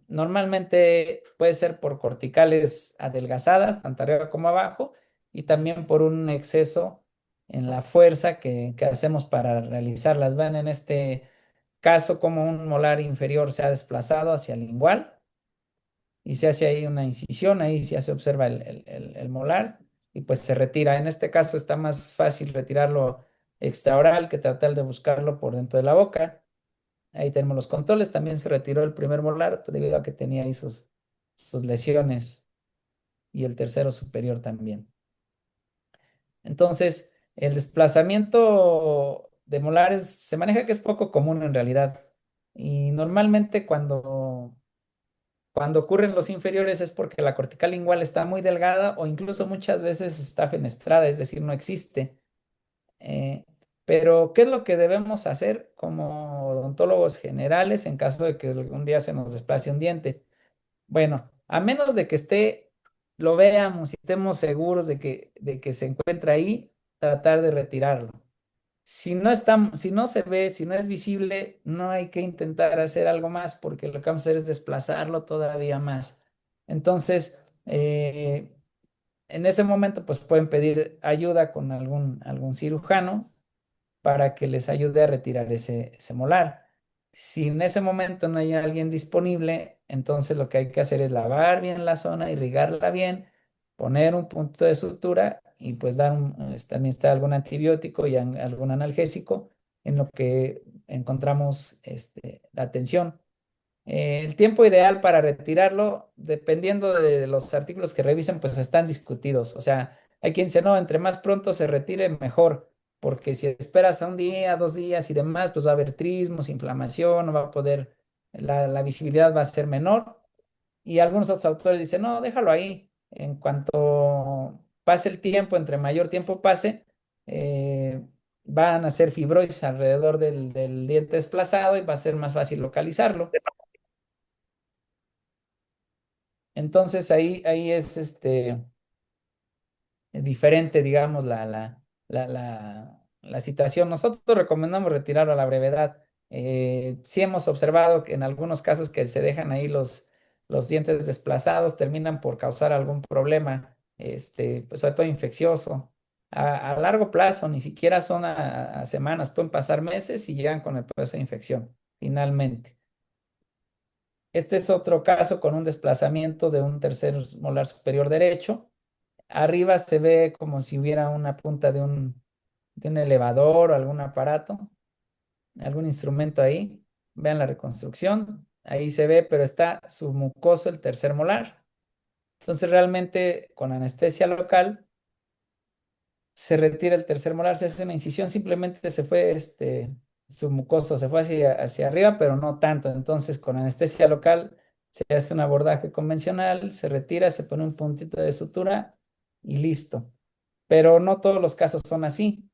normalmente puede ser por corticales adelgazadas, tanto arriba como abajo, y también por un exceso en la fuerza que hacemos para realizarlas. Vean en este caso como un molar inferior se ha desplazado hacia el lingual y se hace ahí una incisión, ahí ya se observa el molar y pues se retira. En este caso está más fácil retirarlo extraoral que tratar de buscarlo por dentro de la boca. Ahí tenemos los controles. También se retiró el primer molar pues, debido a que tenía ahí sus lesiones y el tercero superior también. Entonces, El desplazamiento de molares se maneja que es poco común en realidad. Y normalmente cuando ocurren los inferiores es porque la cortical lingual está muy delgada o incluso muchas veces está fenestrada, es decir, no existe. Eh, pero, ¿qué es lo que debemos hacer como odontólogos generales en caso de que algún día se nos desplace un diente? Bueno, a menos de que lo veamos y estemos seguros de que se encuentra ahí, tratar de retirarlo. Si no se ve, si no es visible, no hay que intentar hacer algo más porque lo que vamos a hacer es desplazarlo todavía más. Entonces, en ese momento, pues pueden pedir ayuda con algún cirujano para que les ayude a retirar ese molar. Si en ese momento no hay alguien disponible, entonces lo que hay que hacer es lavar bien la zona, irrigarla bien, poner un punto de sutura y pues administrar algún antibiótico y algún analgésico en lo que encontramos la atención. El tiempo ideal para retirarlo, dependiendo de los artículos que revisen, pues están discutidos. O sea, hay quien dice, no, entre más pronto se retire, mejor, porque si esperas a un día, 2 días y demás, pues va a haber trismos, inflamación, no va a poder, la visibilidad va a ser menor. Y algunos otros autores dicen, no, déjalo ahí. En cuanto pase el tiempo, entre mayor tiempo pase, eh, van a ser fibrosis alrededor del diente desplazado y va a ser más fácil localizarlo. Entonces ahí es diferente, digamos, la situación. Nosotros recomendamos retirarlo a la brevedad. Sí hemos observado que en algunos casos que se dejan ahí los dientes desplazados terminan por causar algún problema, pues sobre todo infeccioso. A largo plazo, ni siquiera son a semanas, pueden pasar meses y llegan con el proceso de infección, finalmente. Este es otro caso con un desplazamiento de un tercer molar superior derecho. Arriba se ve como si hubiera una punta de un elevador o algún aparato, algún instrumento ahí. Vean la reconstrucción. Ahí se ve, pero está submucoso el tercer molar. Entonces realmente con anestesia local se retira el tercer molar, se hace una incisión, simplemente se fue submucoso, se fue hacia arriba, pero no tanto. Entonces con anestesia local se hace un abordaje convencional, se retira, se pone un puntito de sutura y listo. Pero no todos los casos son así.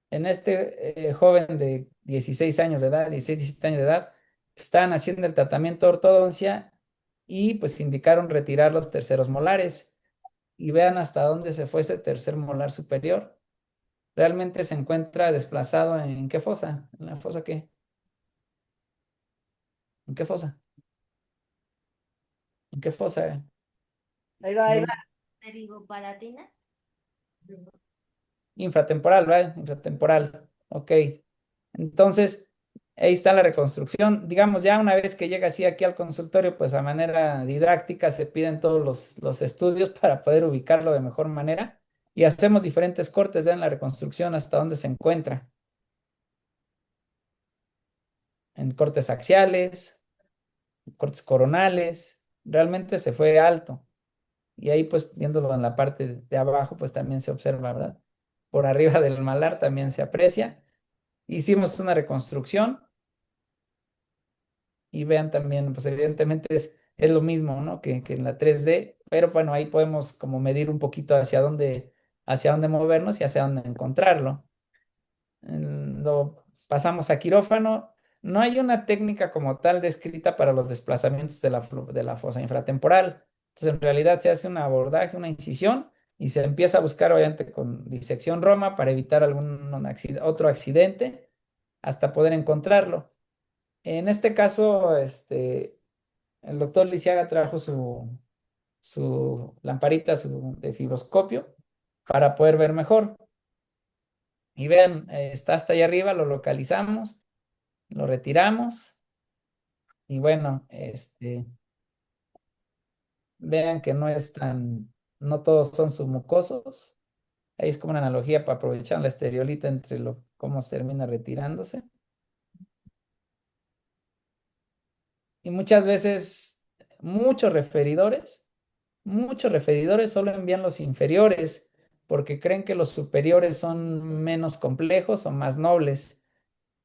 En este joven de 16 años de edad, 16, 17 años de edad, estaban haciendo el tratamiento de ortodoncia y pues indicaron retirar los terceros molares. Y vean hasta dónde se fue ese tercer molar superior. Realmente se encuentra desplazado ¿en qué fosa? ¿En la fosa qué? ¿En qué fosa? ¿En qué fosa? Ahí va, ahí va. Palatina. Infratemporal, ¿verdad? Infratemporal. Ok. Entonces, ahí está la reconstrucción. Digamos, ya una vez que llega así aquí al consultorio, pues a manera didáctica se piden todos los estudios para poder ubicarlo de mejor manera y hacemos diferentes cortes, vean la reconstrucción hasta dónde se encuentra. En cortes axiales, cortes coronales, realmente se fue alto. Y ahí pues viéndolo en la parte de abajo, pues también se observa, ¿verdad? Por arriba del malar también se aprecia. Hicimos una reconstrucción y vean también, pues evidentemente es lo mismo, ¿no? Que en la 3D, pero bueno, ahí podemos como medir un poquito hacia dónde movernos y hacia dónde encontrarlo. Lo pasamos a quirófano. No hay una técnica como tal descrita para los desplazamientos de la fosa infratemporal. Entonces, en realidad se hace un abordaje, una incisión y se empieza a buscar, obviamente, con disección Roma para evitar otro accidente hasta poder encontrarlo. En este caso, el doctor Lisiaga trajo su lamparita de fibroscopio para poder ver mejor. Y vean, está hasta allá arriba, lo localizamos, lo retiramos y bueno, vean que no todos son submucosos. Ahí es como una analogía para aprovechar la estereolita entre cómo se termina retirándose. Y muchas veces, muchos referidores solo envían los inferiores porque creen que los superiores son menos complejos o más nobles.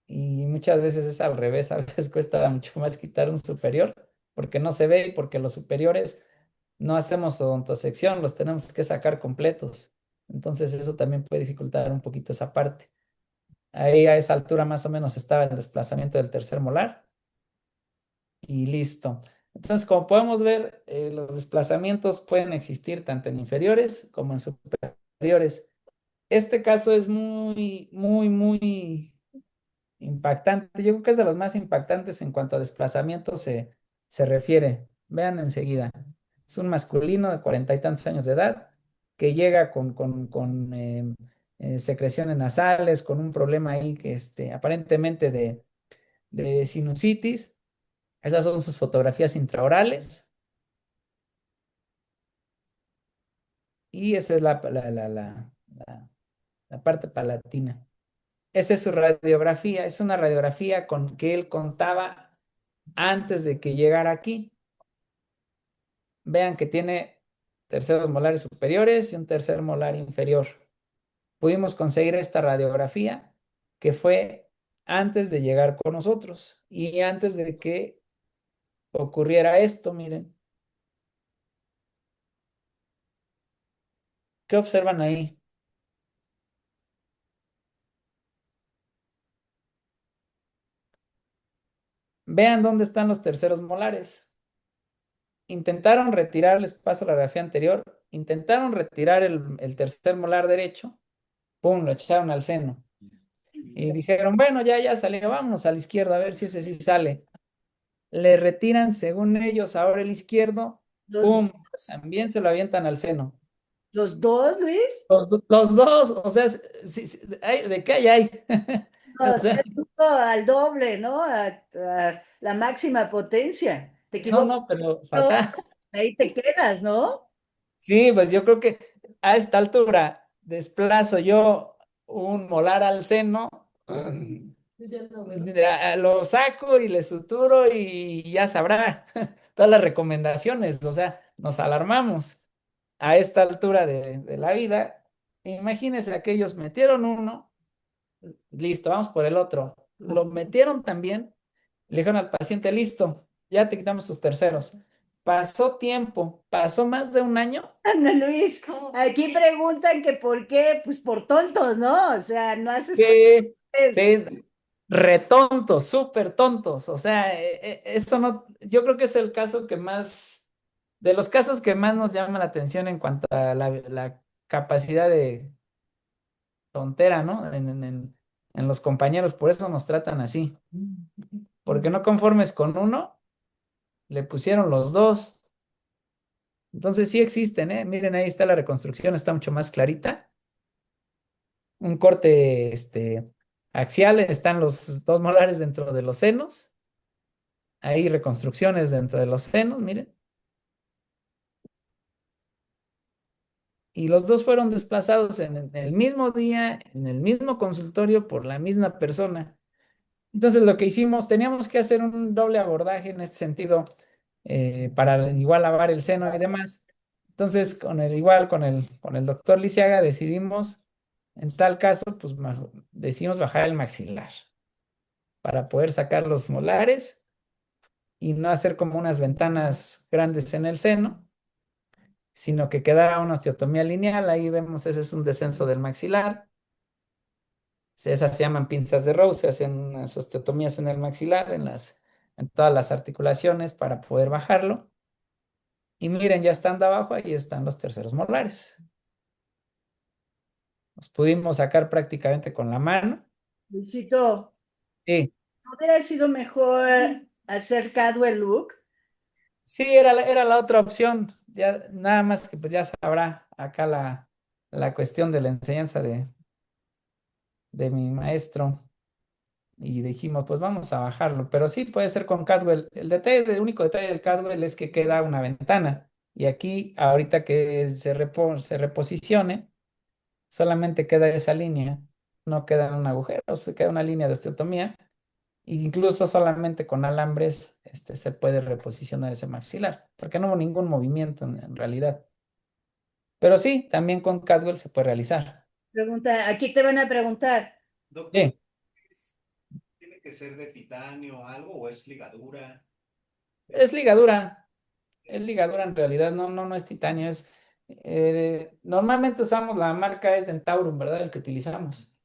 Y muchas veces es al revés, a veces cuesta mucho más quitar un superior porque no se ve y porque los superiores no hacemos odontosección, los tenemos que sacar completos. Entonces eso también puede dificultar un poquito esa parte. Ahí a esa altura más o menos estaba el desplazamiento del tercer molar y listo. Entonces, como podemos ver, los desplazamientos pueden existir tanto en inferiores como en superiores. Este caso es muy, muy, muy impactante. Yo creo que es de los más impactantes en cuanto a desplazamiento se refiere. Vean enseguida. Es un masculino de 40 y tantos años de edad que llega con secreciones nasales, con un problema ahí que aparentemente de sinusitis. Esas son sus fotografías intraorales. Y esa es la parte palatina. Esa es su radiografía. Es una radiografía con que él contaba antes de que llegara aquí. Vean que tiene terceros molares superiores y un tercer molar inferior. Pudimos conseguir esta radiografía que fue antes de llegar con nosotros y antes de que ocurriera esto, miren. ¿Qué observan ahí? Vean dónde están los terceros molares. Intentaron retirar, les paso la radiografía anterior, intentaron retirar el tercer molar derecho, pum, lo echaron al seno. Y dijeron, bueno, ya salió, vamos a la izquierda a ver si ese sí sale. Le retiran, según ellos, ahora el izquierdo, Los pum, dos, también se lo avientan al seno. los dos, Luis. Los dos, o sea, ¿de qué hay? O No, sea, estás yendo al doble, ¿no? A la máxima potencia. Te no, equivocas, no, pero no, fatal. ahí te quedas, ¿no? Sí, pues yo creo que a esta altura desplazo yo un molar al seno, lo saco y le suturo y ya sabrá todas las recomendaciones, o sea, nos alarmamos a esta altura de la vida. Imagínense, aquellos metieron uno, listo, vamos por el otro. Lo metieron también, le dijeron al paciente, listo, ya te quitamos tus terceros. Pasó tiempo, pasó más de un año. Ana Luis, ¿Cómo? aquí preguntan que por qué, pues por tontos, ¿no? O sea, no haces Sí, es- sí, retontos, súper tontos. O sea, eso no, yo creo que es el caso que más, de los casos que más nos llama la atención en cuanto a la capacidad de tontera, ¿no? En los compañeros, por eso nos tratan así. Porque no conformes con uno, le pusieron los dos. Entonces sí existen, ¿eh? Miren, ahí está la reconstrucción, está mucho más clarita. Un corte, axial, están los dos molares dentro de los senos. Hay reconstrucciones dentro de los senos, miren. Y los dos fueron desplazados en el mismo día, en el mismo consultorio por la misma persona. Entonces lo que hicimos, teníamos que hacer un doble abordaje en este sentido para igual lavar el seno y demás. Entonces, con el doctor Lisiaga decidimos, en tal caso, pues decidimos bajar el maxilar para poder sacar los molares y no hacer como unas ventanas grandes en el seno, sino que quedara una osteotomía lineal. Ahí vemos, ese es un descenso del maxilar. Esas se llaman pinzas de Roux, se hacen unas osteotomías en el maxilar, en todas las articulaciones para poder bajarlo. Y miren, ya estando abajo, ahí están los terceros molares. Los pudimos sacar prácticamente con la mano. Luisito, Sí, ¿no hubiera sido mejor hacer Cadwell Look? sí, era la otra opción. Ya, nada más que pues ya sabrá acá la cuestión de la enseñanza de mi maestro. Y dijimos, pues vamos a bajarlo. Pero sí puede ser con Cadwell. El único detalle del Cadwell es que queda una ventana. Y aquí, ahorita que se reposicione, solamente queda esa línea. No queda un agujero, se queda una línea de osteotomía. Incluso solamente con alambres se puede reposicionar ese maxilar, porque no hubo ningún movimiento en realidad. Pero sí, también con Cadwell se puede realizar. Pregunta, aquí te van a preguntar. Doctor, Sí, ¿tiene que ser de titanio o algo o es ligadura? es ligadura. Es ligadura en realidad, no es titanio. Normalmente usamos la marca es Dentaurum, ¿verdad? El que utilizamos.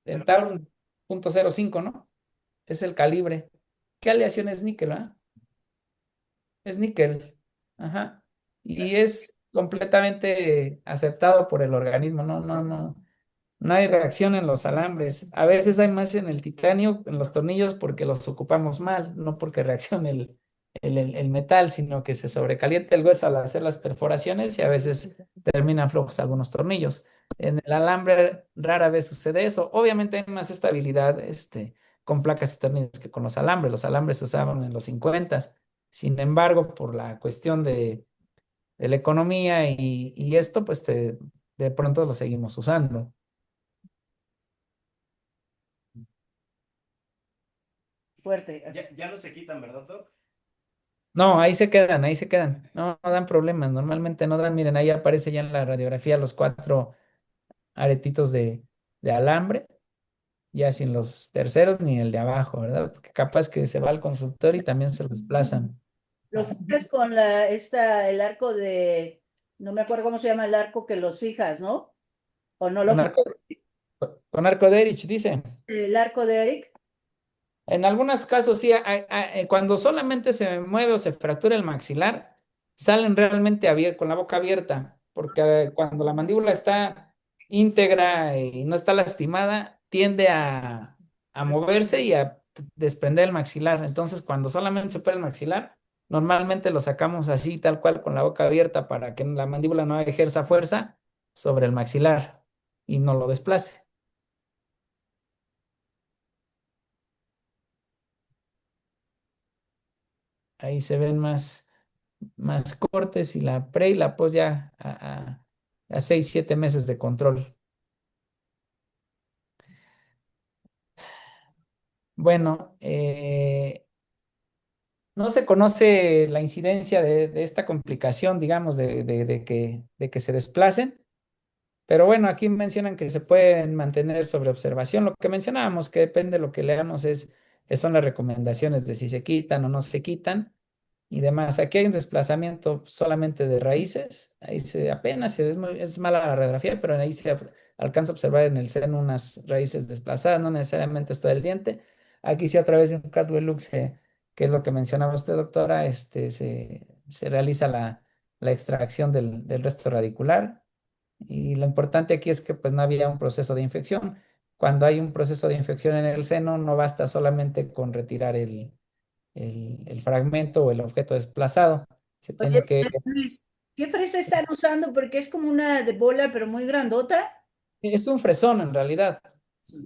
Pero Dentaurum .05, ¿no? Es el calibre. ¿Qué aleación es níquel, ah? Es níquel. Ajá. Y es completamente aceptado por el organismo. No hay reacción en los alambres. A veces hay más en el titanio, en los tornillos, porque los ocupamos mal, no porque reaccione el metal, sino que se sobrecalienta el hueso al hacer las perforaciones y a veces terminan flojos algunos tornillos. En el alambre rara vez sucede eso. Obviamente hay más estabilidad, con placas y tornillos que con los alambres. Los alambres se usaban en los 50. Sin embargo, por la cuestión de la economía y esto, pues de pronto lo seguimos usando. Fuerte. ya no se quitan, ¿verdad, Doc? No, ahí se quedan, ahí se quedan. No dan problemas, normalmente no dan. Miren, ahí aparece ya en la radiografía los 4 aretitos de alambre, ya sin los terceros ni el de abajo, ¿verdad? Porque capaz que se va al consultor y también se lo desplazan. Lo fijas con el arco no me acuerdo cómo se llama el arco que los fijas, ¿no? ¿O no lo Con fijas? arco, con arco de Erich, dice. El arco de Eric. En algunos casos sí, cuando solamente se mueve o se fractura el maxilar, salen realmente con la boca abierta, porque cuando la mandíbula está íntegra y no está lastimada, tiende a moverse y a desprender el maxilar. Entonces, cuando solamente se opera el maxilar, normalmente lo sacamos así, tal cual, con la boca abierta, para que la mandíbula no ejerza fuerza sobre el maxilar y no lo desplace. Ahí se ven más cortes y la pre y la post ya a 6, 7 meses de control. Bueno, no se conoce la incidencia de esta complicación, digamos, de que se desplacen, pero bueno, aquí mencionan que se pueden mantener sobre observación. Lo que mencionábamos, que depende de lo que leamos, son las recomendaciones de si se quitan o no se quitan y demás. Aquí hay un desplazamiento solamente de raíces. Ahí apenas es mala la radiografía, pero ahí se alcanza a observar en el seno unas raíces desplazadas, no necesariamente es todo el diente. Aquí sí, a través de un Cadwell Lux, que es lo que mencionaba usted, doctora, se realiza la extracción del resto radicular. Y lo importante aquí es que pues no había un proceso de infección. Cuando hay un proceso de infección en el seno, no basta solamente con retirar el fragmento o el objeto desplazado. Se Oye, tiene que... Luis, ¿qué fresa están usando? Porque es como una de bola, pero muy grandota. Es un fresón en realidad.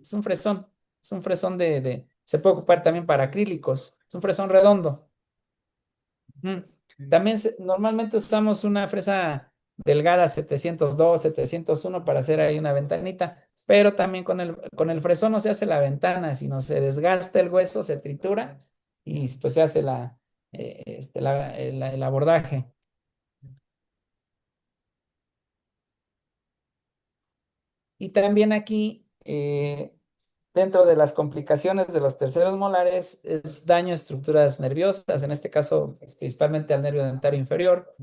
Es un fresón. Es un fresón Se puede ocupar también para acrílicos. Es un fresón redondo. También normalmente usamos una fresa delgada 702, 701 para hacer ahí una ventanita, pero también con el fresón no se hace la ventana, sino se desgasta el hueso, se tritura y pues se hace el abordaje. Y también aquí, dentro de las complicaciones de los terceros molares, es daño a estructuras nerviosas, en este caso pues, principalmente al nervio dentario inferior,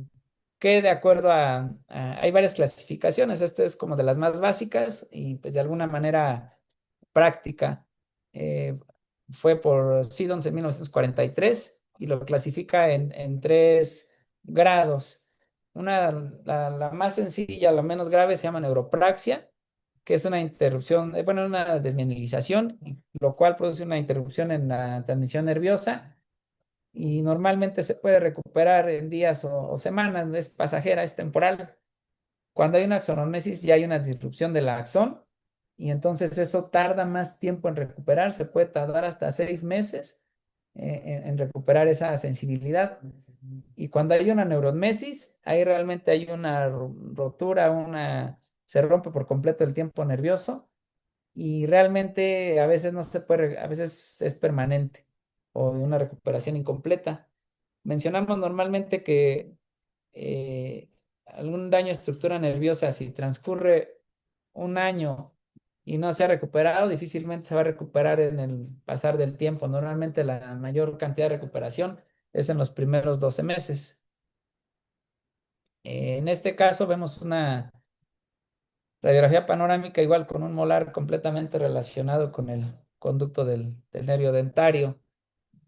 que de acuerdo hay varias clasificaciones, esta es como de las más básicas y pues de alguna manera práctica. eh, Fue por Siddons en 1943 y lo clasifica en 3 grados. La más sencilla, la menos grave se llama neuropraxia, que es una interrupción, bueno, una desmineralización, lo cual produce una interrupción en la transmisión nerviosa y normalmente se puede recuperar en días o semanas, es pasajera, es temporal. Cuando hay una axonomesis ya hay una disrupción del axón y entonces eso tarda más tiempo en recuperar, se puede tardar hasta 6 meses en recuperar esa sensibilidad. Y cuando hay una neuromesis, ahí realmente hay una rotura, se rompe por completo el tiempo nervioso y realmente a veces no se puede, a veces es permanente o una recuperación incompleta. Mencionamos normalmente que eh, algún daño a estructura nerviosa, si transcurre un año y no se ha recuperado, difícilmente se va a recuperar en el pasar del tiempo. Normalmente la mayor cantidad de recuperación es en los primeros 12 meses. En este caso vemos una radiografía panorámica igual con un molar completamente relacionado con el conducto del nervio dentario.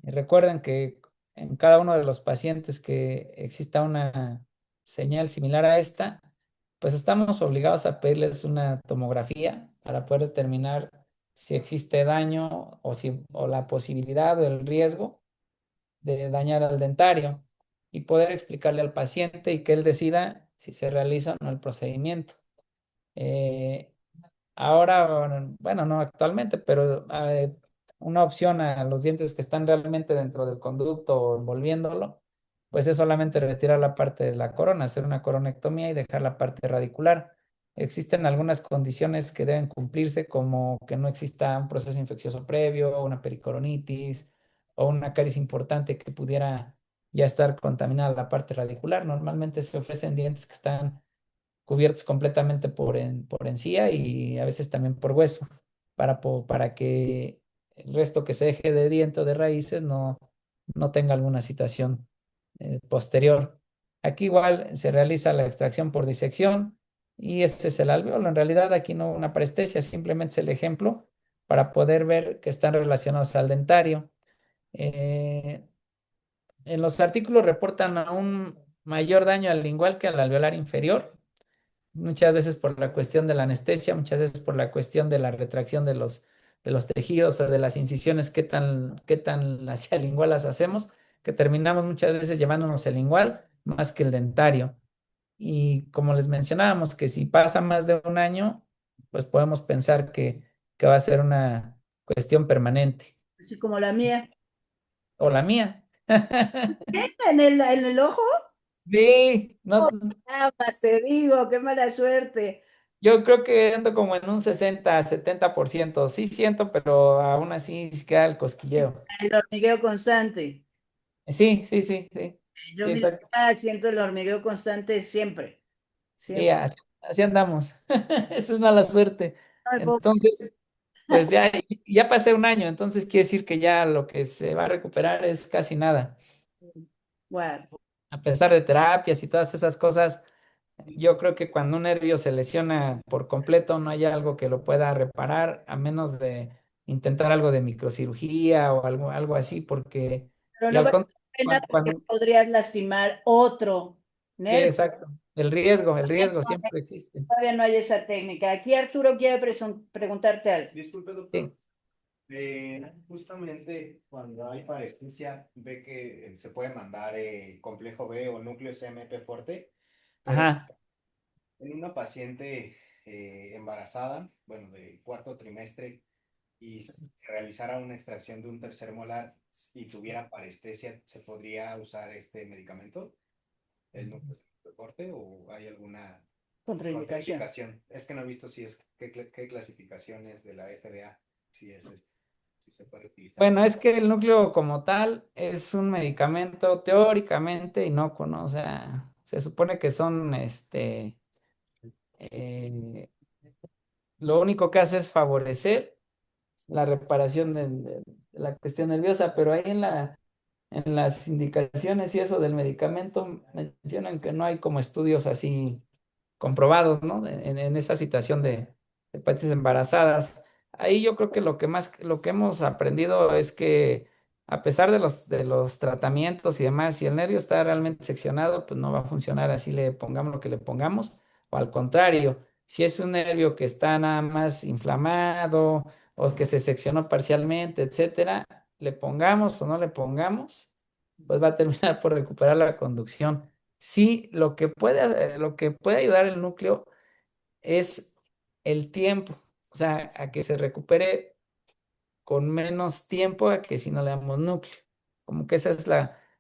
Y recuerden que en cada uno de los pacientes que exista una señal similar a esta, pues estamos obligados a pedirles una tomografía para poder determinar si existe daño o la posibilidad o el riesgo de dañar al dentario y poder explicarle al paciente y que él decida si se realiza o no el procedimiento. Eh, Ahora, bueno, no actualmente, pero una opción a los dientes que están realmente dentro del conducto o envolviéndolo, pues es solamente retirar la parte de la corona, hacer una coronectomía y dejar la parte radicular. Existen algunas condiciones que deben cumplirse, como que no exista un proceso infeccioso previo, una pericoronitis o una caries importante que pudiera ya estar contaminada la parte radicular. Normalmente se ofrecen dientes que están cubiertos completamente por encía y a veces también por hueso, para que el resto que se deje de diente o de raíces no tenga alguna situación posterior. Aquí igual se realiza la extracción por disección y ese es el alvéolo. En realidad aquí no una parestesia, simplemente es el ejemplo para poder ver que están relacionados al dentario. Eh, en los artículos reportan a un mayor daño al lingual que al alveolar inferior, muchas veces por la cuestión de la anestesia, muchas veces por la cuestión de la retracción de los tejidos o de las incisiones, qué tan hacia el lingual las hacemos, que terminamos muchas veces llevándonos el lingual más que el dentario. Y como les mencionábamos, que si pasa más de un año, pues podemos pensar que va a ser una cuestión permanente. Así como la mía. O la mía. En el ojo? Sí, no, Ambas, te digo, qué mala suerte. yo creo que ando como en un 60-70%. Sí siento, pero aún así sí queda el cosquilleo. El hormigueo constante. Sí, sí, sí, sí. Yo Sí, mira, exacto. siento el hormigueo constante siempre. Sí, Siempre. así andamos. Eso es mala suerte. No me puedo- Entonces, pues ya pasé un año, entonces quiere decir que ya lo que se va a recuperar es casi nada. Bueno, A pesar de terapias y todas esas cosas, yo creo que cuando un nervio se lesiona por completo, no hay algo que lo pueda reparar, a menos de intentar algo de microcirugía o algo así, porque, pero y no al vale contrario, la pena porque cuando, podrías lastimar otro sí, nervio. exacto, el riesgo siempre existe. Todavía no hay esa técnica. Aquí Arturo quiere preguntarte algo. Disculpe, doctor. Sí, Justamente cuando hay parestesia, ve que se puede mandar complejo B o núcleo CMP fuerte, pero ajá. en una paciente embarazada, bueno, de cuarto trimestre, y se realizara una extracción de un tercer molar y tuviera parestesia, ¿se podría usar este medicamento, el núcleo CMP fuerte, o hay alguna Contraindicación. contraindicación? Es que no he visto si es qué clasificaciones de la FDA, si es si se puede utilizar. Bueno, es que el núcleo como tal es un medicamento teóricamente inocuo, ¿no? O sea, se supone que son, eh, lo único que hace es favorecer la reparación de la cuestión nerviosa, pero ahí en las indicaciones y eso del medicamento mencionan que no hay como estudios así comprobados, ¿no? En esa situación de pacientes embarazadas. Ahí yo creo que lo que hemos aprendido es que a pesar de los tratamientos y demás, si el nervio está realmente seccionado, pues no va a funcionar así le pongamos lo que le pongamos, o al contrario, si es un nervio que está nada más inflamado o que se seccionó parcialmente, etcétera, le pongamos o no le pongamos, pues va a terminar por recuperar la conducción. Sí, lo que puede ayudar el núcleo es el tiempo, o sea, a que se recupere con menos tiempo a que si no le damos núcleo. Como que esa es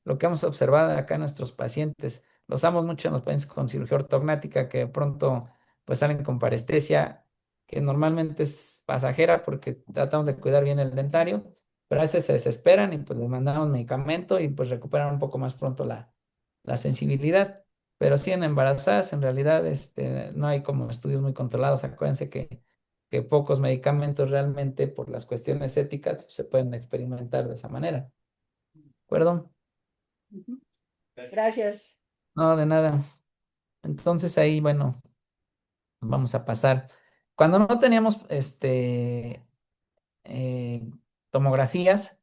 lo que hemos observado acá en nuestros pacientes. Lo usamos mucho en los pacientes con cirugía ortognática que de pronto pues salen con parestesia, que normalmente es pasajera porque tratamos de cuidar bien el dentario, pero a veces se desesperan y pues les mandamos medicamento y pues recuperan un poco más pronto la sensibilidad. pero sí en embarazadas, en realidad no hay como estudios muy controlados. Acuérdense que pocos medicamentos realmente por las cuestiones éticas se pueden experimentar de esa manera. ¿De acuerdo? Ujú. Gracias. No, de nada. Entonces ahí, bueno, vamos a pasar. Cuando no teníamos eh, tomografías,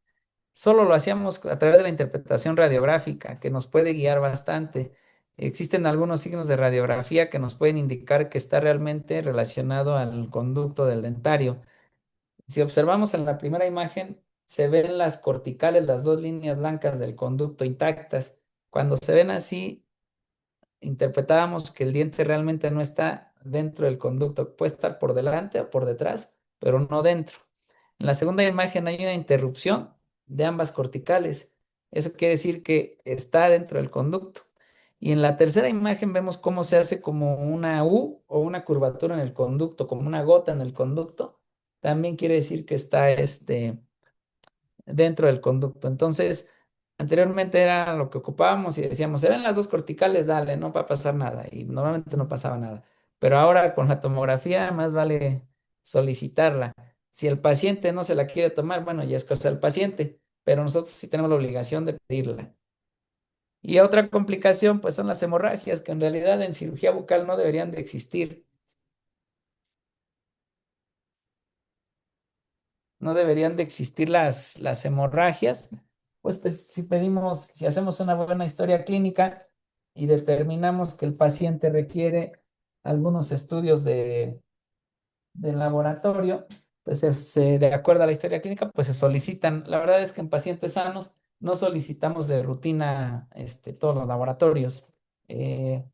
solo lo hacíamos a través de la interpretación radiográfica, que nos puede guiar bastante. Existen algunos signos de radiografía que nos pueden indicar que está realmente relacionado al conducto del dentario. Si observamos en la primera imagen, se ven las corticales, las dos líneas blancas del conducto intactas. Cuando se ven así, interpretábamos que el diente realmente no está dentro del conducto, puede estar por delante o por detrás, pero no dentro. En la segunda imagen hay una interrupción de ambas corticales. Eso quiere decir que está dentro del conducto. Y en la tercera imagen vemos cómo se hace como una U o una curvatura en el conducto, como una gota en el conducto. También quiere decir que está dentro del conducto. Entonces, anteriormente era lo que ocupábamos y decíamos, se ven las dos corticales, dale, no va a pasar nada. Y normalmente no pasaba nada. Pero ahora con la tomografía más vale solicitarla. Si el paciente no se la quiere tomar, bueno, ya es cosa del paciente, pero nosotros sí tenemos la obligación de pedirla. Y otra complicación, pues son las hemorragias, que en realidad en cirugía bucal no deberían de existir. No deberían de existir las hemorragias, pues si pedimos, si hacemos una buena historia clínica y determinamos que el paciente requiere algunos estudios de laboratorio, pues de acuerdo a la historia clínica, pues se solicitan. La verdad es que en pacientes sanos no solicitamos de rutina todos los laboratorios. Eh,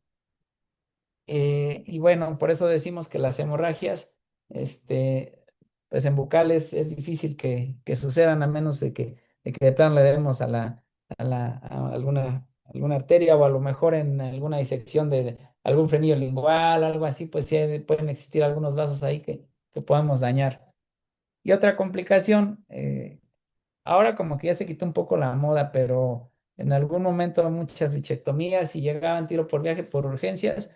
y bueno, por eso decimos que las hemorragias, pues en bucales es difícil que sucedan a menos de que de plano le demos a alguna arteria o a lo mejor en alguna disección de algún frenillo lingual, algo así, pues sí pueden existir algunos vasos ahí que podamos dañar. Y otra complicación, ahora como que ya se quitó un poco la moda, pero en algún momento muchas bichectomías y llegaban tiro por viaje por urgencias,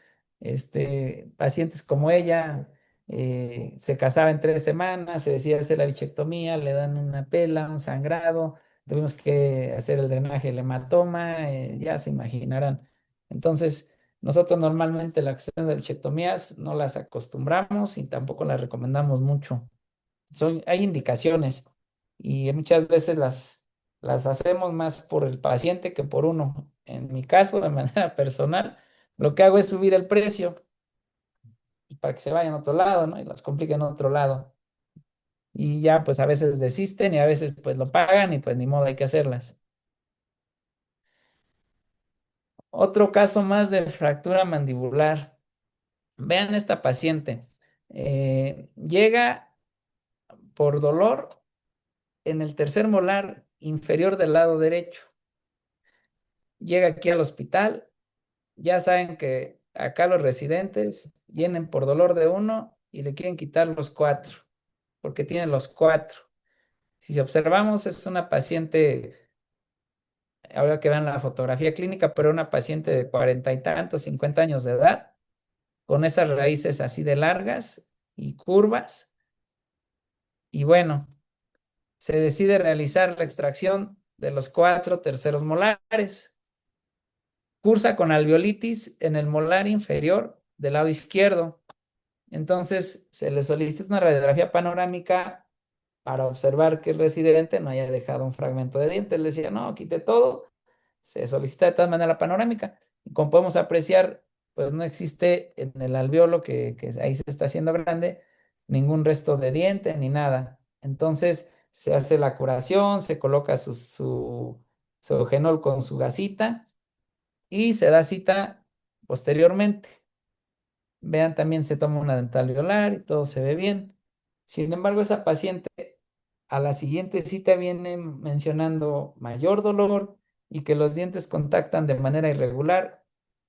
pacientes como ella, se casaba en 3 semanas, se decía hacer la bichectomía, le dan una pela, un sangrado, tuvimos que hacer el drenaje, el hematoma, ya se imaginarán. Entonces, nosotros normalmente la cuestión de bichectomías no las acostumbramos y tampoco las recomendamos mucho. Hay indicaciones y muchas veces las hacemos más por el paciente que por uno. En mi caso, de manera personal, lo que hago es subir el precio para que se vayan a otro lado, ¿no? Y las compliquen en otro lado. Y ya, pues a veces desisten y a veces pues lo pagan y pues ni modo hay que hacerlas. Otro caso más de fractura mandibular. Vean esta paciente. Llega por dolor en el tercer molar inferior del lado derecho. Llega aquí al hospital, ya saben que acá los residentes vienen por dolor de uno y le quieren quitar los 4, porque tiene los 4. Si observamos, es una paciente, ahora que vean la fotografía clínica, pero una paciente de 40 y tantos, 50 años de edad, con esas raíces así de largas y curvas. Y bueno, se decide realizar la extracción de los 4 terceros molares. Cursa con alveolitis en el molar inferior del lado izquierdo. Entonces se le solicita una radiografía panorámica para observar que el residente no haya dejado un fragmento de diente. Él decía, no, quite todo. Se solicita de todas maneras la panorámica. Y como podemos apreciar, pues no existe en el alveolo, que ahí se está haciendo grande, ningún resto de diente ni nada. Entonces se hace la curación, se coloca su eugenol con su gasita y se da cita posteriormente. Vean, también se toma una dental alveolar y todo se ve bien. Sin embargo, esa paciente a la siguiente cita viene mencionando mayor dolor y que los dientes contactan de manera irregular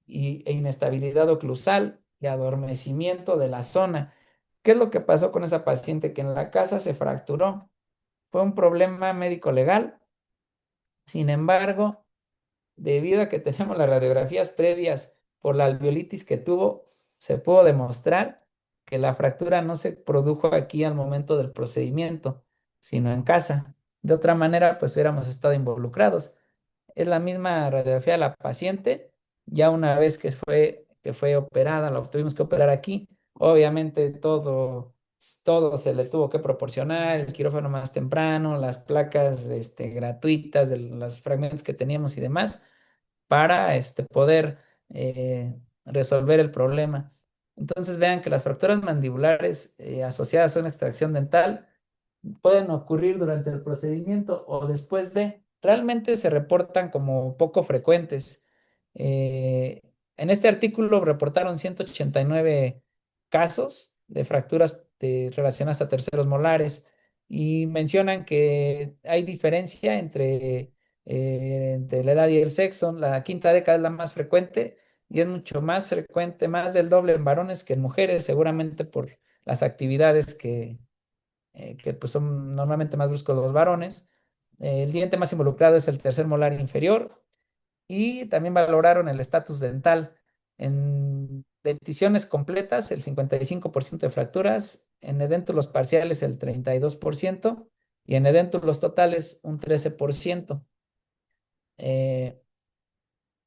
e inestabilidad oclusal y adormecimiento de la zona. ¿Qué es lo que pasó con esa paciente? Que en la casa se fracturó. Fue un problema médico legal. Sin embargo, debido a que tenemos las radiografías previas por la alveolitis que tuvo, se pudo demostrar que la fractura no se produjo aquí al momento del procedimiento, sino en casa. De otra manera, pues hubiéramos estado involucrados. Es la misma radiografía de la paciente, ya una vez que fue operada, la tuvimos que operar aquí. Obviamente todo se le tuvo que proporcionar, el quirófano más temprano, las placas gratuitas de los fragmentos que teníamos y demás, para poder resolver el problema. Entonces vean que las fracturas mandibulares asociadas a una extracción dental pueden ocurrir durante el procedimiento o después de. Realmente se reportan como poco frecuentes. Eh, en este artículo reportaron 189 casos de fracturas relacionadas a terceros molares y mencionan que hay diferencia entre la edad y el sexo. La quinta década es la más frecuente y es mucho más frecuente, más del doble en varones que en mujeres, seguramente por las actividades que pues son normalmente más bruscos los varones. El diente más involucrado es el tercer molar inferior y también valoraron el estatus dental. En denticiones completas, el 55% de fracturas, en edéntulos parciales el 32% y en edéntulos totales un 13%. Eh,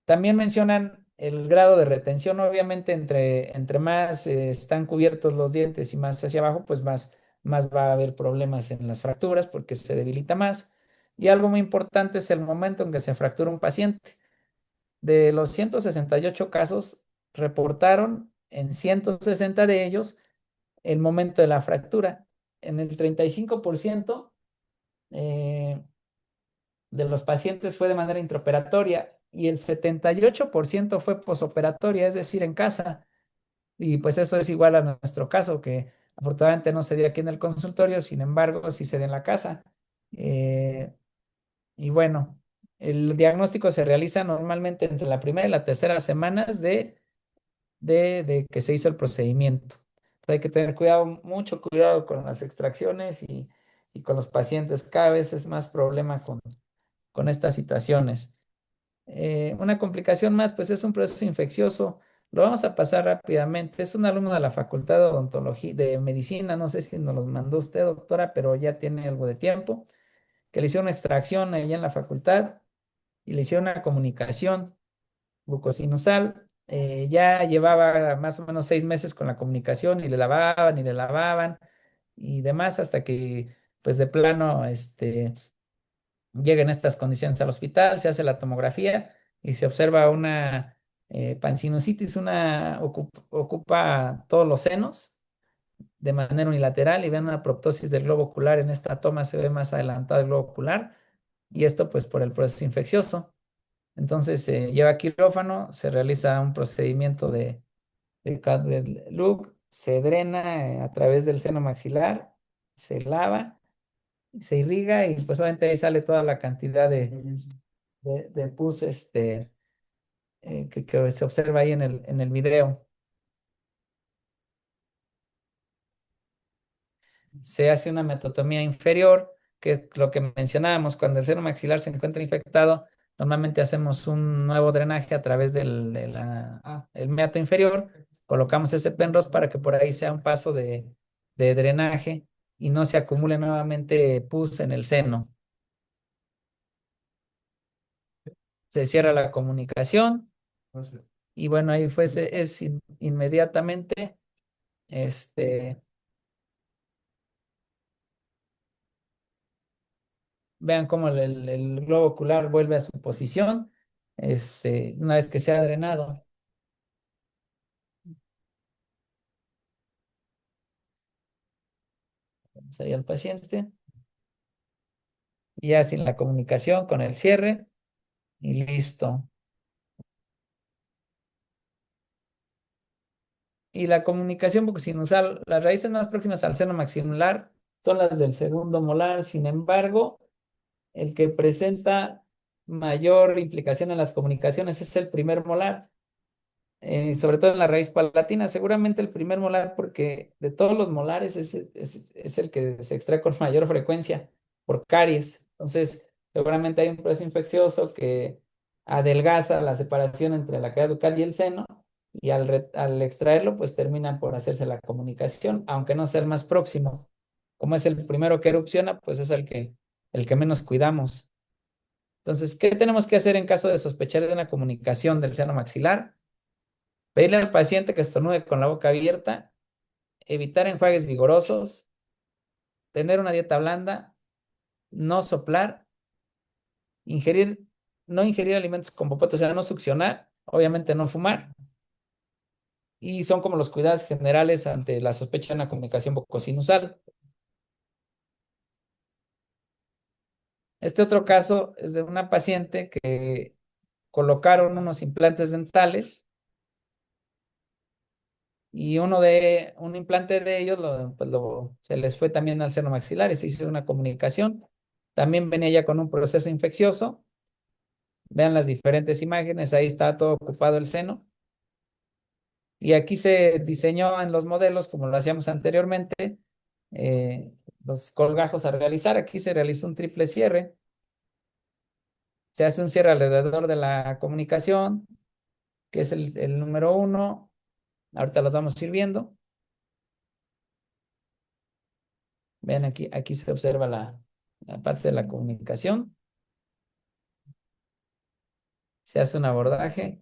También mencionan el grado de retención. Obviamente, entre más están cubiertos los dientes y más hacia abajo, pues más va a haber problemas en las fracturas porque se debilita más. Y algo muy importante es el momento en que se fractura un paciente. De los 168 casos, reportaron en 160 de ellos el momento de la fractura. En el 35%, de los pacientes fue de manera intraoperatoria y el 78% fue posoperatoria, es decir, en casa. Y pues eso es igual a nuestro caso, que afortunadamente no se dio aquí en el consultorio, sin embargo, sí se dio en la casa. Eh, y bueno, el diagnóstico se realiza normalmente entre la primera y la tercera semanas de que se hizo el procedimiento. Entonces hay que tener cuidado, mucho cuidado con las extracciones y con los pacientes. Cada vez es más problema con estas situaciones. Una complicación más, pues es un proceso infeccioso. Lo vamos a pasar rápidamente. Es un alumno de la Facultad de Odontología, de Medicina, no sé si nos los mandó usted, doctora, pero ya tiene algo de tiempo, que le hicieron una extracción allá en la facultad y le hicieron una comunicación bucosinusal. Ya llevaba más o menos 6 meses con la comunicación y le lavaban y demás hasta que, pues de plano, llega en estas condiciones al hospital, se hace la tomografía y se observa una pansinusitis, ocupa todos los senos de manera unilateral y ven una proptosis del globo ocular. En esta toma se ve más adelantado el globo ocular y esto pues por el proceso infeccioso. Entonces se lleva a quirófano, se realiza un procedimiento de Luc, se drena a través del seno maxilar, se lava, se irriga y pues obviamente ahí sale toda la cantidad de pus que se observa ahí en el video. Se hace una metotomía inferior, que es lo que mencionábamos, cuando el seno maxilar se encuentra infectado, normalmente hacemos un nuevo drenaje a través el meato inferior, colocamos ese penros para que por ahí sea un paso de drenaje y no se acumule nuevamente pus en el seno. Se cierra la comunicación y bueno, ahí inmediatamente, este, vean cómo el globo ocular vuelve a su posición, una vez que se ha drenado. Vamos ahí al paciente, y ya sin la comunicación con el cierre y listo. Y la comunicación bucosinusal, las raíces más próximas al seno maxilar son las del segundo molar. Sin embargo, el que presenta mayor implicación en las comunicaciones es el primer molar, sobre todo en la raíz palatina. Seguramente el primer molar, porque de todos los molares es el que se extrae con mayor frecuencia por caries. Entonces, seguramente hay un proceso infeccioso que adelgaza la separación entre la cavidad bucal y el seno y al extraerlo, pues termina por hacerse la comunicación, aunque no sea el más próximo. Como es el primero que erupciona, pues es el que menos cuidamos. Entonces, ¿qué tenemos que hacer en caso de sospechar de una comunicación del seno maxilar? Pedirle al paciente que estornude con la boca abierta, evitar enjuagues vigorosos, tener una dieta blanda, no soplar, ingerir, no ingerir alimentos con popote, o sea, no succionar, obviamente no fumar. Y son como los cuidados generales ante la sospecha de una comunicación bucosinusal. Este otro caso es de una paciente que colocaron unos implantes dentales y un implante de ellos se les fue también al seno maxilar y se hizo una comunicación. También venía ya con un proceso infeccioso. Vean las diferentes imágenes, ahí está todo ocupado el seno. Y aquí se diseñó en los modelos, como lo hacíamos anteriormente, eh, los colgajos a realizar. Aquí se realiza un triple cierre. Se hace un cierre alrededor de la comunicación, que es el número 1. Ahorita los vamos a ir viendo. Vean aquí se observa la parte de la comunicación. Se hace un abordaje,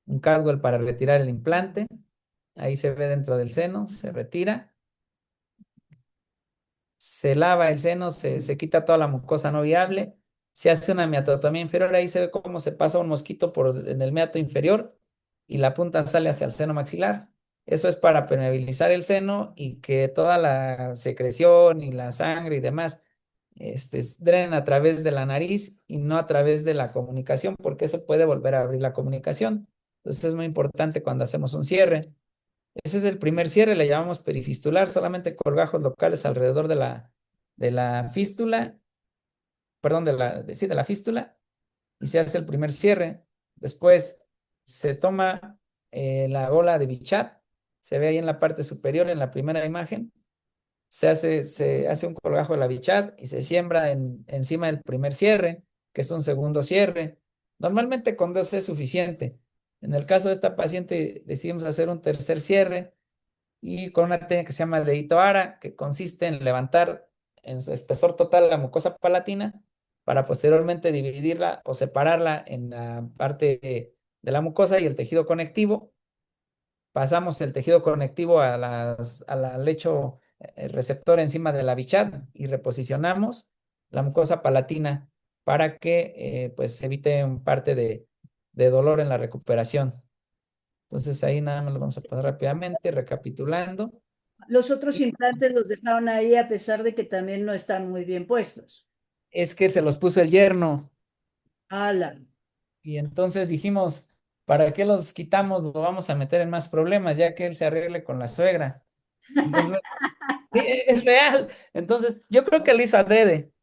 un catwell para retirar el implante. Ahí se ve dentro del seno, se retira. Se lava el seno, se quita toda la mucosa no viable. Se hace una meatotomía inferior. Ahí se ve cómo se pasa un mosquito en el meato inferior y la punta sale hacia el seno maxilar. Eso es para permeabilizar el seno y que toda la secreción y la sangre y demás drenen a través de la nariz y no a través de la comunicación, porque eso puede volver a abrir la comunicación. Entonces es muy importante cuando hacemos un cierre. Ese es el primer cierre, le llamamos perifistular, solamente colgajos locales alrededor de la fístula, perdón, de la fístula, y se hace el primer cierre. Después se toma la bola de Bichat, se ve ahí en la parte superior en la primera imagen. Se hace un colgajo de la Bichat y se siembra encima del primer cierre, que es un segundo cierre. Normalmente con dos es suficiente. En el caso de esta paciente decidimos hacer un tercer cierre y con una técnica que se llama dedito ara, que consiste en levantar en su espesor total la mucosa palatina para posteriormente dividirla o separarla en la parte de la mucosa y el tejido conectivo. Pasamos el tejido conectivo al lecho receptor encima de la bichat y reposicionamos la mucosa palatina para que pues evite un parte de dolor en la recuperación. Entonces ahí nada más lo vamos a pasar rápidamente, recapitulando. Los otros implantes los dejaron ahí a pesar de que también no están muy bien puestos. Es que se los puso el yerno Ala. y entonces dijimos, ¿para qué los quitamos? Lo vamos a meter en más problemas ya que él se arregle con la suegra. Entonces, sí, es real. Entonces, yo creo que lo hizo adrede.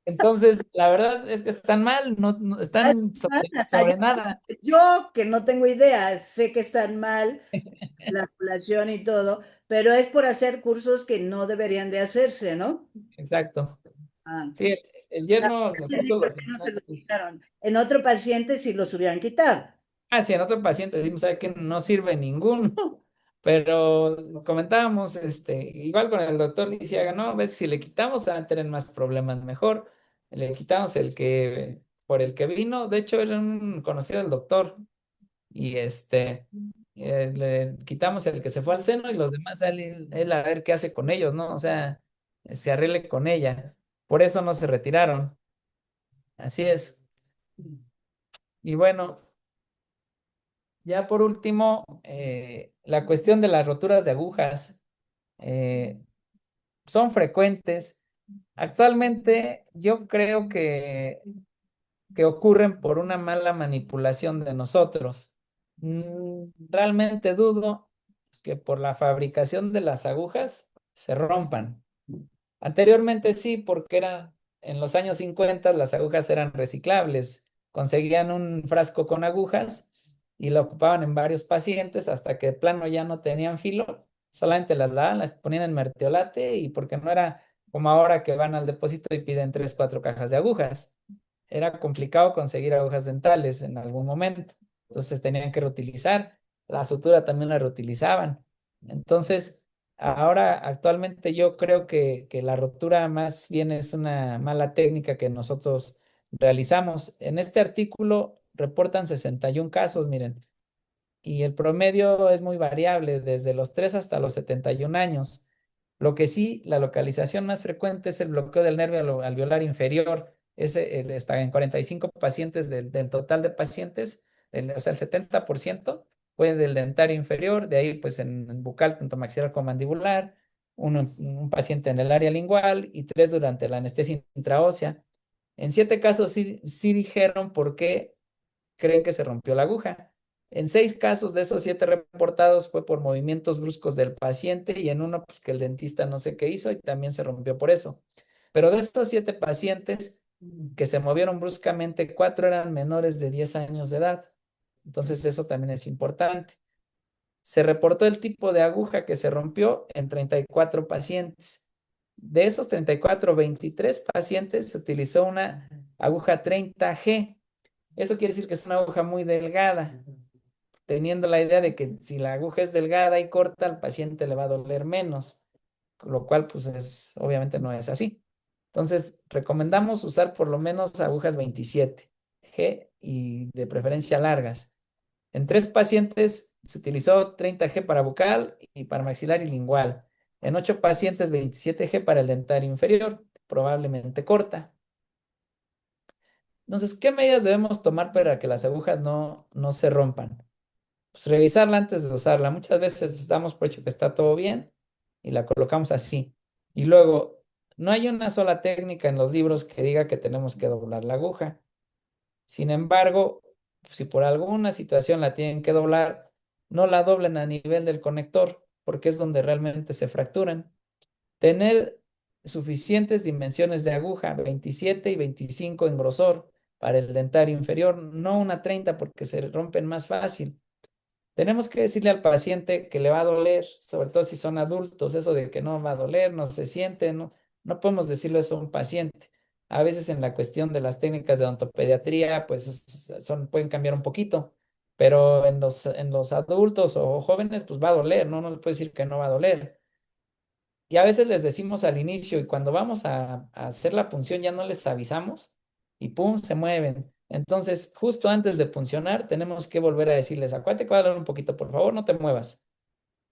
Entonces, la verdad es que están mal, no están Hasta sobre nada. yo que no tengo idea, sé que están mal la población y todo, pero es por hacer cursos que no deberían de hacerse, ¿no? Exacto. Ah, Sí, el ya yerno le entendí puso por los qué no se los implantes. quitaron. En otro paciente sí los hubieran quitado. Ah, sí, en otro paciente decimos, ¿sabe qué? No sirve ninguno. Pero comentábamos, igual con el doctor Lisiaga, ¿no? A veces si le quitamos, van a tener más problemas mejor. Le quitamos por el que vino, de hecho era un conocido del doctor, y le quitamos el que se fue al seno y los demás, él a ver qué hace con ellos, ¿no? O sea, se arregle con ella. Por eso no se retiraron. Así es. Y bueno, ya por último, la cuestión de las roturas de agujas. eh, Son frecuentes. Actualmente yo creo que ocurren por una mala manipulación de nosotros. Realmente dudo que por la fabricación de las agujas se rompan. Anteriormente sí, porque en los años 50 las agujas eran reciclables. Conseguían un frasco con agujas y lo ocupaban en varios pacientes hasta que de plano ya no tenían filo, solamente las lavaban, las ponían en mertiolate y porque no era como ahora que van al depósito y piden 3, 4 cajas de agujas. era complicado conseguir agujas dentales en algún momento. Entonces tenían que reutilizar. La sutura también la reutilizaban. Entonces, ahora actualmente yo creo que la rotura más bien es una mala técnica que nosotros realizamos. En este artículo reportan 61 casos, miren, y el promedio es muy variable, desde los 3 hasta los 71 años. Lo que sí, la localización más frecuente es el bloqueo del nervio alveolar inferior. Está en 45 pacientes del total de pacientes, o sea, el 70% fue del dentario inferior, de ahí pues en bucal, tanto maxilar como mandibular, un paciente en el área lingual y 3 durante la anestesia intraósea. En 7 casos sí dijeron por qué creen que se rompió la aguja. En 6 casos de esos 7 reportados fue por movimientos bruscos del paciente y en uno, pues que el dentista no sé qué hizo y también se rompió por eso. Pero de estos 7 pacientes que se movieron bruscamente, 4 eran menores de 10 años de edad. Entonces eso también es importante. Se reportó el tipo de aguja que se rompió en 34 pacientes. De esos 34, 23 pacientes se utilizó una aguja 30G. Eso quiere decir que es una aguja muy delgada, teniendo la idea de que si la aguja es delgada y corta, al paciente le va a doler menos, lo cual pues obviamente no es así. Entonces, recomendamos usar por lo menos agujas 27G y de preferencia largas. En 3 pacientes se utilizó 30G para bucal y para maxilar y lingual. En 8 pacientes 27G para el dentario inferior, probablemente corta. Entonces, ¿qué medidas debemos tomar para que las agujas no se rompan? Pues revisarla antes de usarla. Muchas veces damos por hecho que está todo bien y la colocamos así. Y luego, no hay una sola técnica en los libros que diga que tenemos que doblar la aguja. Sin embargo, si por alguna situación la tienen que doblar, no la doblen a nivel del conector, porque es donde realmente se fracturan. Tener suficientes dimensiones de aguja, 27 y 25 en grosor para el dentario inferior, no una 30 porque se rompen más fácil. Tenemos que decirle al paciente que le va a doler, sobre todo si son adultos, eso de que no va a doler, no se siente, no podemos decirle eso a un paciente. A veces en la cuestión de las técnicas de odontopediatría, pues pueden cambiar un poquito, pero en los adultos o jóvenes, pues va a doler, no les puede decir que no va a doler. Y a veces les decimos al inicio y cuando vamos a hacer la punción ya no les avisamos y pum, se mueven. Entonces, justo antes de puncionar, tenemos que volver a decirles, acuérdate que va a doler un poquito, por favor, no te muevas.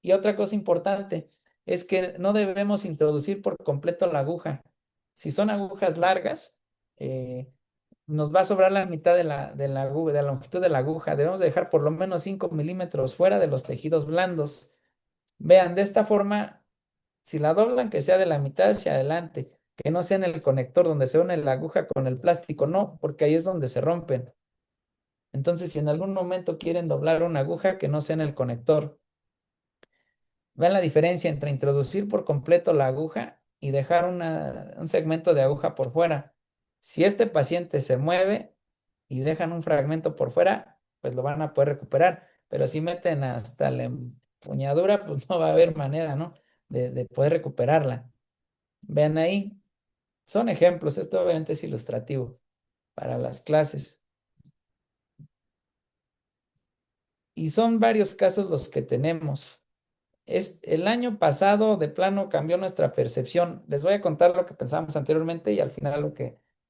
Y otra cosa importante es que no debemos introducir por completo la aguja. Si son agujas largas, nos va a sobrar la mitad de la longitud de la aguja. Debemos dejar por lo menos 5 milímetros fuera de los tejidos blandos. Vean, de esta forma si la doblan, que sea de la mitad hacia adelante, que no sea en el conector donde se une la aguja con el plástico, no, porque ahí es donde se rompen. Entonces, si en algún momento quieren doblar una aguja, que no sea en el conector. Vean la diferencia entre introducir por completo la aguja y dejar un segmento de aguja por fuera. Si este paciente se mueve y dejan un fragmento por fuera, pues lo van a poder recuperar. Pero si meten hasta la empuñadura, pues no va a haber manera, ¿no? De poder recuperarla. Vean ahí, son ejemplos, esto obviamente es ilustrativo para las clases. Y son varios casos los que tenemos. El año pasado de plano cambió nuestra percepción. Les voy a contar lo que pensábamos anteriormente y al final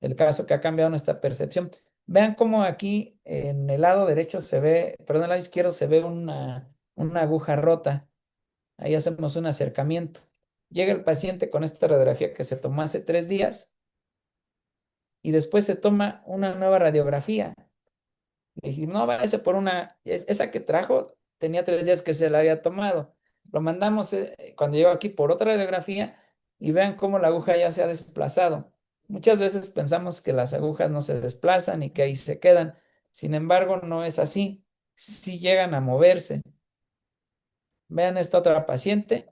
el caso que ha cambiado nuestra percepción. Vean cómo aquí en el lado derecho perdón, en el lado izquierdo se ve una aguja rota. Ahí hacemos un acercamiento. Llega el paciente con esta radiografía que se tomó hace 3 días y después se toma una nueva radiografía. Le dije, no, váyase por esa que trajo, tenía 3 días que se la había tomado. Lo mandamos cuando llegó aquí por otra radiografía y vean cómo la aguja ya se ha desplazado. Muchas veces pensamos que las agujas no se desplazan y que ahí se quedan. Sin embargo, no es así. Sí llegan a moverse. Vean esta otra paciente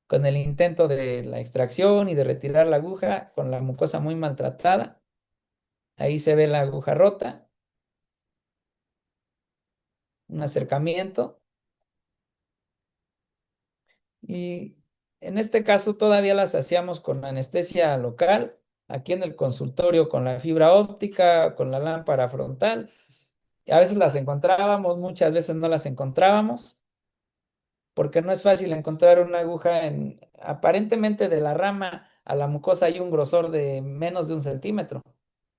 con el intento de la extracción y de retirar la aguja con la mucosa muy maltratada. Ahí se ve la aguja rota, un acercamiento. Y en este caso todavía las hacíamos con anestesia local aquí en el consultorio con la fibra óptica, con la lámpara frontal. A veces las encontrábamos, muchas veces no las encontrábamos, porque no es fácil encontrar una aguja aparentemente de la rama a la mucosa hay un grosor de menos de 1 centímetro.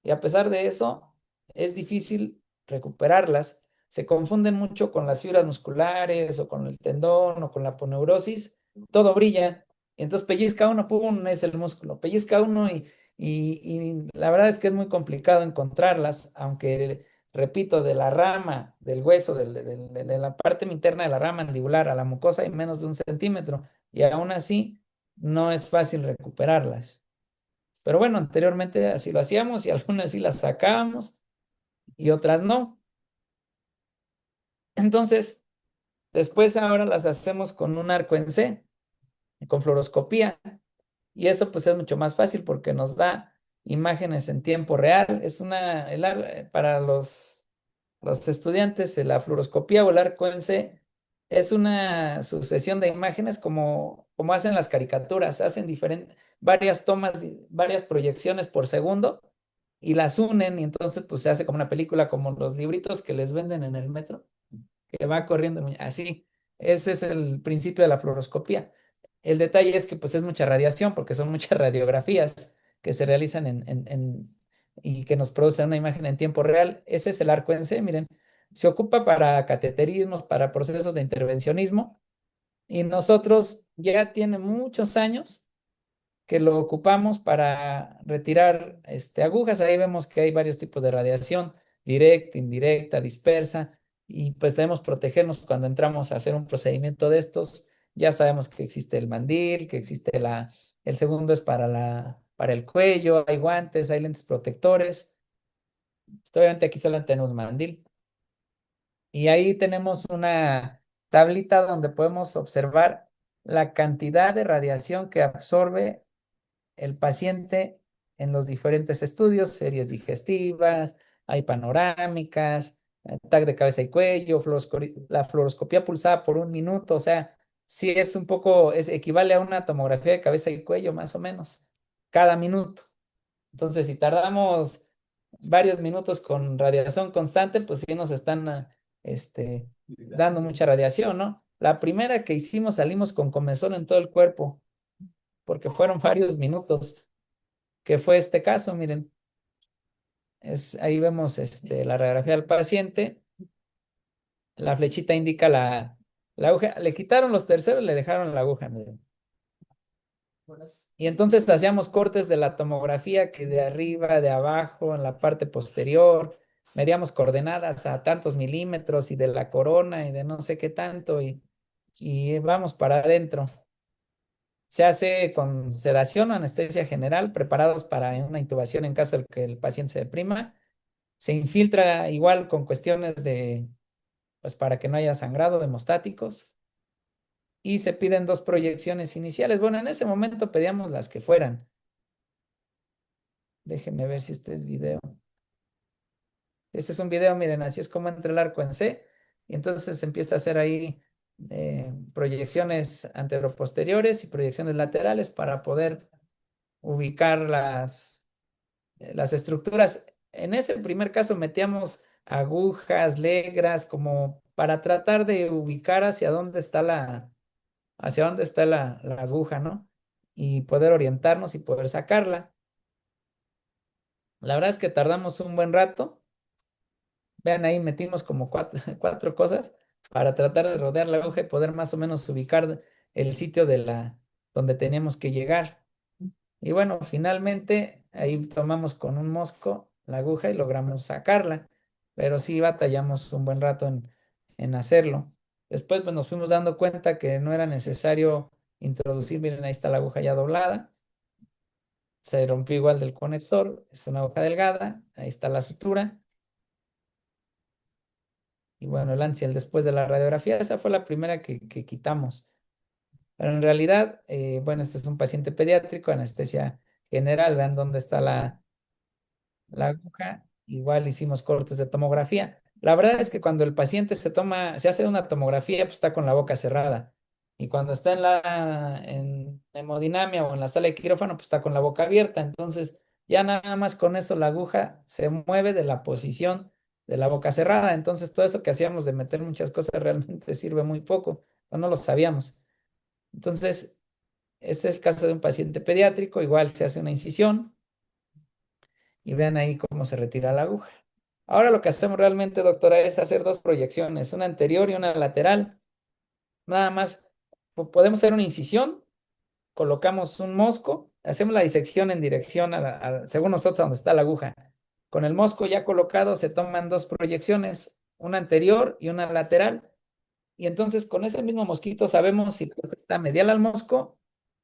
Y a pesar de eso, es difícil recuperarlas. Se confunden mucho con las fibras musculares o con el tendón o con la aponeurosis. Todo brilla. Y entonces pellizca uno, pum, es el músculo. Pellizca uno y la verdad es que es muy complicado encontrarlas, aunque repito, de la rama, del hueso, de la parte interna de la rama mandibular a la mucosa hay menos de 1 centímetro y aún así no es fácil recuperarlas. Pero bueno, anteriormente así lo hacíamos y algunas sí las sacábamos y otras no. Entonces, después ahora las hacemos con un arco en C, con fluoroscopía y eso pues es mucho más fácil porque nos da imágenes en tiempo real. Es para los estudiantes, la fluoroscopía o el arco en C es una sucesión de imágenes como hacen las caricaturas, hacen varias tomas, varias proyecciones por segundo y las unen y entonces pues se hace como una película, como los libritos que les venden en el metro, que va corriendo así. Ese es el principio de la fluoroscopía. El detalle es que pues es mucha radiación porque son muchas radiografías que se realizan y que nos producen una imagen en tiempo real. Ese es el arco en C, miren. Se ocupa para cateterismos, para procesos de intervencionismo y nosotros ya tiene muchos años que lo ocupamos para retirar agujas. Ahí vemos que hay varios tipos de radiación, directa, indirecta, dispersa, y pues debemos protegernos cuando entramos a hacer un procedimiento de estos. Ya sabemos que existe el mandil, que existe el segundo es para el cuello, hay guantes, hay lentes protectores. Obviamente aquí solamente tenemos mandil. Y ahí tenemos una tablita donde podemos observar la cantidad de radiación que absorbe el paciente en los diferentes estudios, series digestivas, hay panorámicas, TAC de cabeza y cuello, la fluoroscopía pulsada por 1 minuto, o sea, sí es un poco, equivale a una tomografía de cabeza y cuello más o menos, cada minuto. Entonces, si tardamos varios minutos con radiación constante, pues sí nos están dando mucha radiación, ¿no? La primera que hicimos salimos con comezón en todo el cuerpo, porque fueron varios minutos que fue este caso, miren, ahí vemos la radiografía del paciente, la flechita indica la aguja, le quitaron los terceros, le dejaron la aguja, miren. Y entonces hacíamos cortes de la tomografía que de arriba, de abajo, en la parte posterior, medíamos coordenadas a tantos milímetros y de la corona y de no sé qué tanto y vamos para adentro. Se hace con sedación o anestesia general, preparados para una intubación en caso de que el paciente se deprima. Se infiltra igual con cuestiones pues para que no haya sangrado, hemostáticos. Y se piden 2 proyecciones iniciales. Bueno, en ese momento pedíamos las que fueran. Déjenme ver si este es video. Este es un video, miren, así es como entra el arco en C. Y entonces se empieza a hacer ahí proyecciones anteroposteriores y proyecciones laterales para poder ubicar las estructuras. En ese primer caso metíamos agujas, legras, como para tratar de ubicar hacia dónde está la aguja, ¿no? Y poder orientarnos y poder sacarla. La verdad es que tardamos un buen rato. Vean ahí, metimos como cuatro cosas para tratar de rodear la aguja y poder más o menos ubicar el sitio donde teníamos que llegar. Y bueno, finalmente ahí tomamos con un mosco la aguja y logramos sacarla, pero sí batallamos un buen rato en hacerlo. Después pues, nos fuimos dando cuenta que no era necesario introducir, miren, ahí está la aguja ya doblada, se rompió igual del conector, es una aguja delgada, ahí está la sutura. Y bueno, el antes y el después de la radiografía, esa fue la primera que quitamos. Pero en realidad, bueno, este es un paciente pediátrico, anestesia general, vean dónde está la aguja, igual hicimos cortes de tomografía. La verdad es que cuando el paciente se hace una tomografía, pues está con la boca cerrada. Y cuando está en hemodinamia o en la sala de quirófano, pues está con la boca abierta. Entonces, ya nada más con eso la aguja se mueve de la posición de la boca cerrada. Entonces todo eso que hacíamos de meter muchas cosas realmente sirve muy poco, no lo sabíamos. Entonces, este es el caso de un paciente pediátrico, igual se hace una incisión y vean ahí cómo se retira la aguja. Ahora lo que hacemos realmente, doctora, es hacer dos proyecciones, una anterior y una lateral. Nada más podemos hacer una incisión, colocamos un mosco, hacemos la disección en dirección según nosotros, a donde está la aguja. Con el mosco ya colocado se toman dos proyecciones, una anterior y una lateral. Y entonces con ese mismo mosquito sabemos si la aguja está medial al mosco,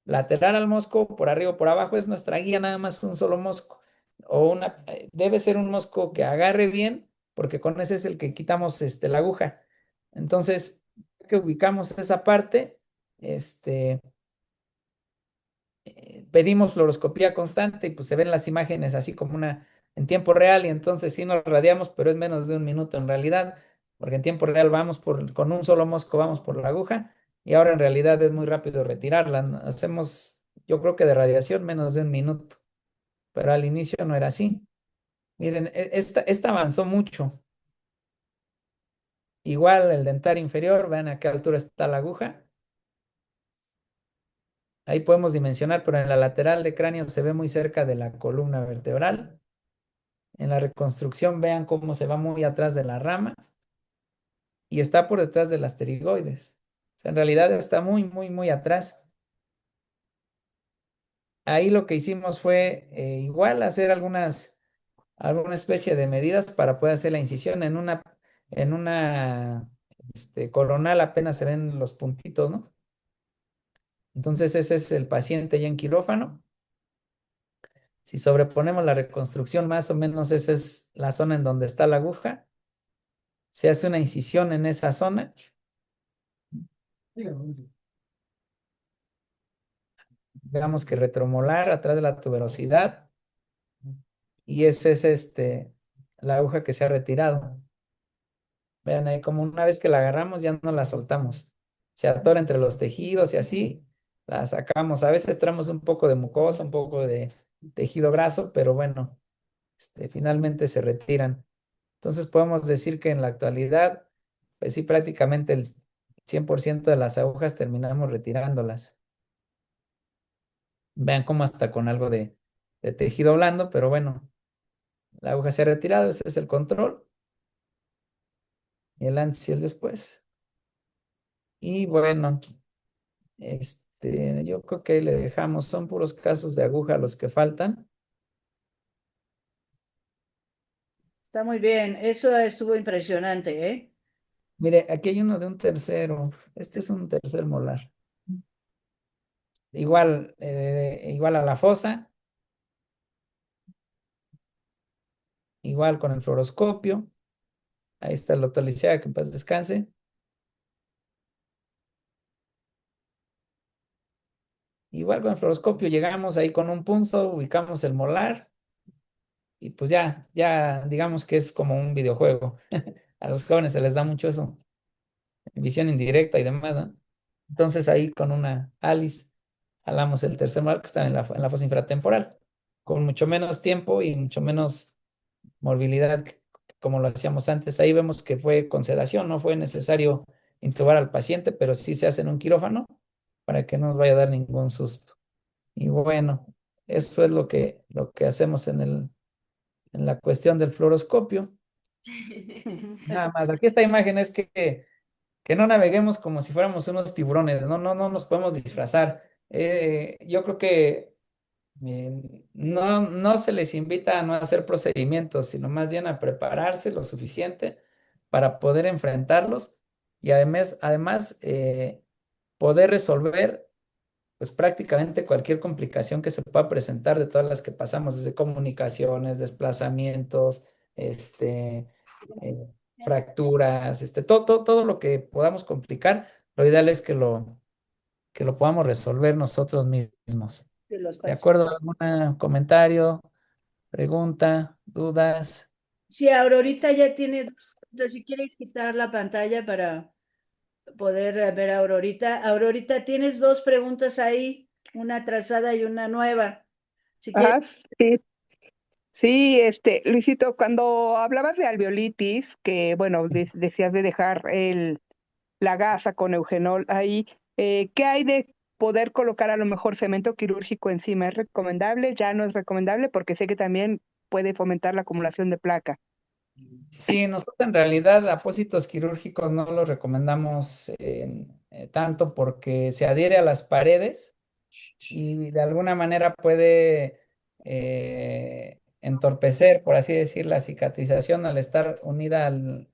lateral al mosco, por arriba o por abajo. Es nuestra guía, nada más un solo mosco. Debe ser un mosco que agarre bien, porque con ese es el que quitamos la aguja. Entonces, que ubicamos esa parte, este, pedimos fluoroscopía constante y pues se ven las imágenes así como en tiempo real, y entonces sí nos radiamos, pero es menos de un minuto en realidad, porque en tiempo real con un solo mosco vamos por la aguja, y ahora en realidad es muy rápido retirarla. Hacemos, yo creo que de radiación menos de un minuto, pero al inicio no era así. Miren, esta avanzó mucho. Igual el dentario inferior, vean a qué altura está la aguja. Ahí podemos dimensionar, pero en la lateral de cráneo se ve muy cerca de la columna vertebral. En la reconstrucción vean cómo se va muy atrás de la rama y está por detrás de las pterigoides. O sea, en realidad está muy, muy, muy atrás. Ahí lo que hicimos fue igual hacer alguna especie de medidas para poder hacer la incisión en una coronal. Apenas se ven los puntitos, ¿no? Entonces ese es el paciente ya en quirófano. Si sobreponemos la reconstrucción, más o menos esa es la zona en donde está la aguja. Se hace una incisión en esa zona. Digamos que retromolar atrás de la tuberosidad, y ese es la aguja que se ha retirado. Vean ahí como una vez que la agarramos ya no la soltamos. Se atora entre los tejidos y así la sacamos. A veces traemos un poco de mucosa, un poco de tejido graso, pero bueno, finalmente se retiran. Entonces podemos decir que en la actualidad, pues sí, prácticamente el 100% de las agujas terminamos retirándolas. Vean cómo hasta con algo de tejido blando, pero bueno, la aguja se ha retirado. Ese es el control, el antes y el después. Y bueno, yo creo que ahí le dejamos. Son puros casos de aguja los que faltan. Está muy bien, eso estuvo impresionante, ¿eh? Mire, aquí hay uno de un tercero. Este es un tercer molar. Igual a la fosa, igual con el fluoroscopio. Ahí está el doctor Licea, que en paz descanse. Igual con el fluoroscopio llegamos ahí con un punzo, ubicamos el molar y pues ya digamos que es como un videojuego. A los jóvenes se les da mucho eso, visión indirecta y demás, ¿no? Entonces ahí con una Alice jalamos el tercer molar que está en la fosa infratemporal, con mucho menos tiempo y mucho menos morbilidad que como lo hacíamos antes. Ahí vemos que fue con sedación, no fue necesario intubar al paciente, pero sí se hace en un quirófano para que no nos vaya a dar ningún susto. Y bueno, eso es lo que hacemos en la cuestión del fluoroscopio. Nada más, aquí esta imagen es que no naveguemos como si fuéramos unos tiburones, no nos podemos disfrazar. Yo creo que no se les invita a no hacer procedimientos, sino más bien a prepararse lo suficiente para poder enfrentarlos, y además poder resolver pues prácticamente cualquier complicación que se pueda presentar de todas las que pasamos, desde comunicaciones, desplazamientos, eh, fracturas, todo lo que podamos complicar. Lo ideal es que lo podamos resolver nosotros mismos. De los ¿De pacientes. acuerdo? ¿Algún comentario, pregunta, dudas? Sí, Aurorita ya tiene dos preguntas. Si quieres quitar la pantalla para poder ver a Aurorita. Aurorita, tienes dos preguntas ahí, una atrasada y una nueva. Si quieres, Ah, sí. Sí, Luisito, cuando hablabas de alveolitis, que bueno, decías de dejar la gasa con eugenol ahí, ¿qué hay de poder colocar a lo mejor cemento quirúrgico encima? ¿Es recomendable? ¿Ya no es recomendable? Porque sé que también puede fomentar la acumulación de placa. Sí, nosotros en realidad apósitos quirúrgicos no los recomendamos tanto porque se adhiere a las paredes y de alguna manera puede entorpecer, por así decir, la cicatrización al estar unida al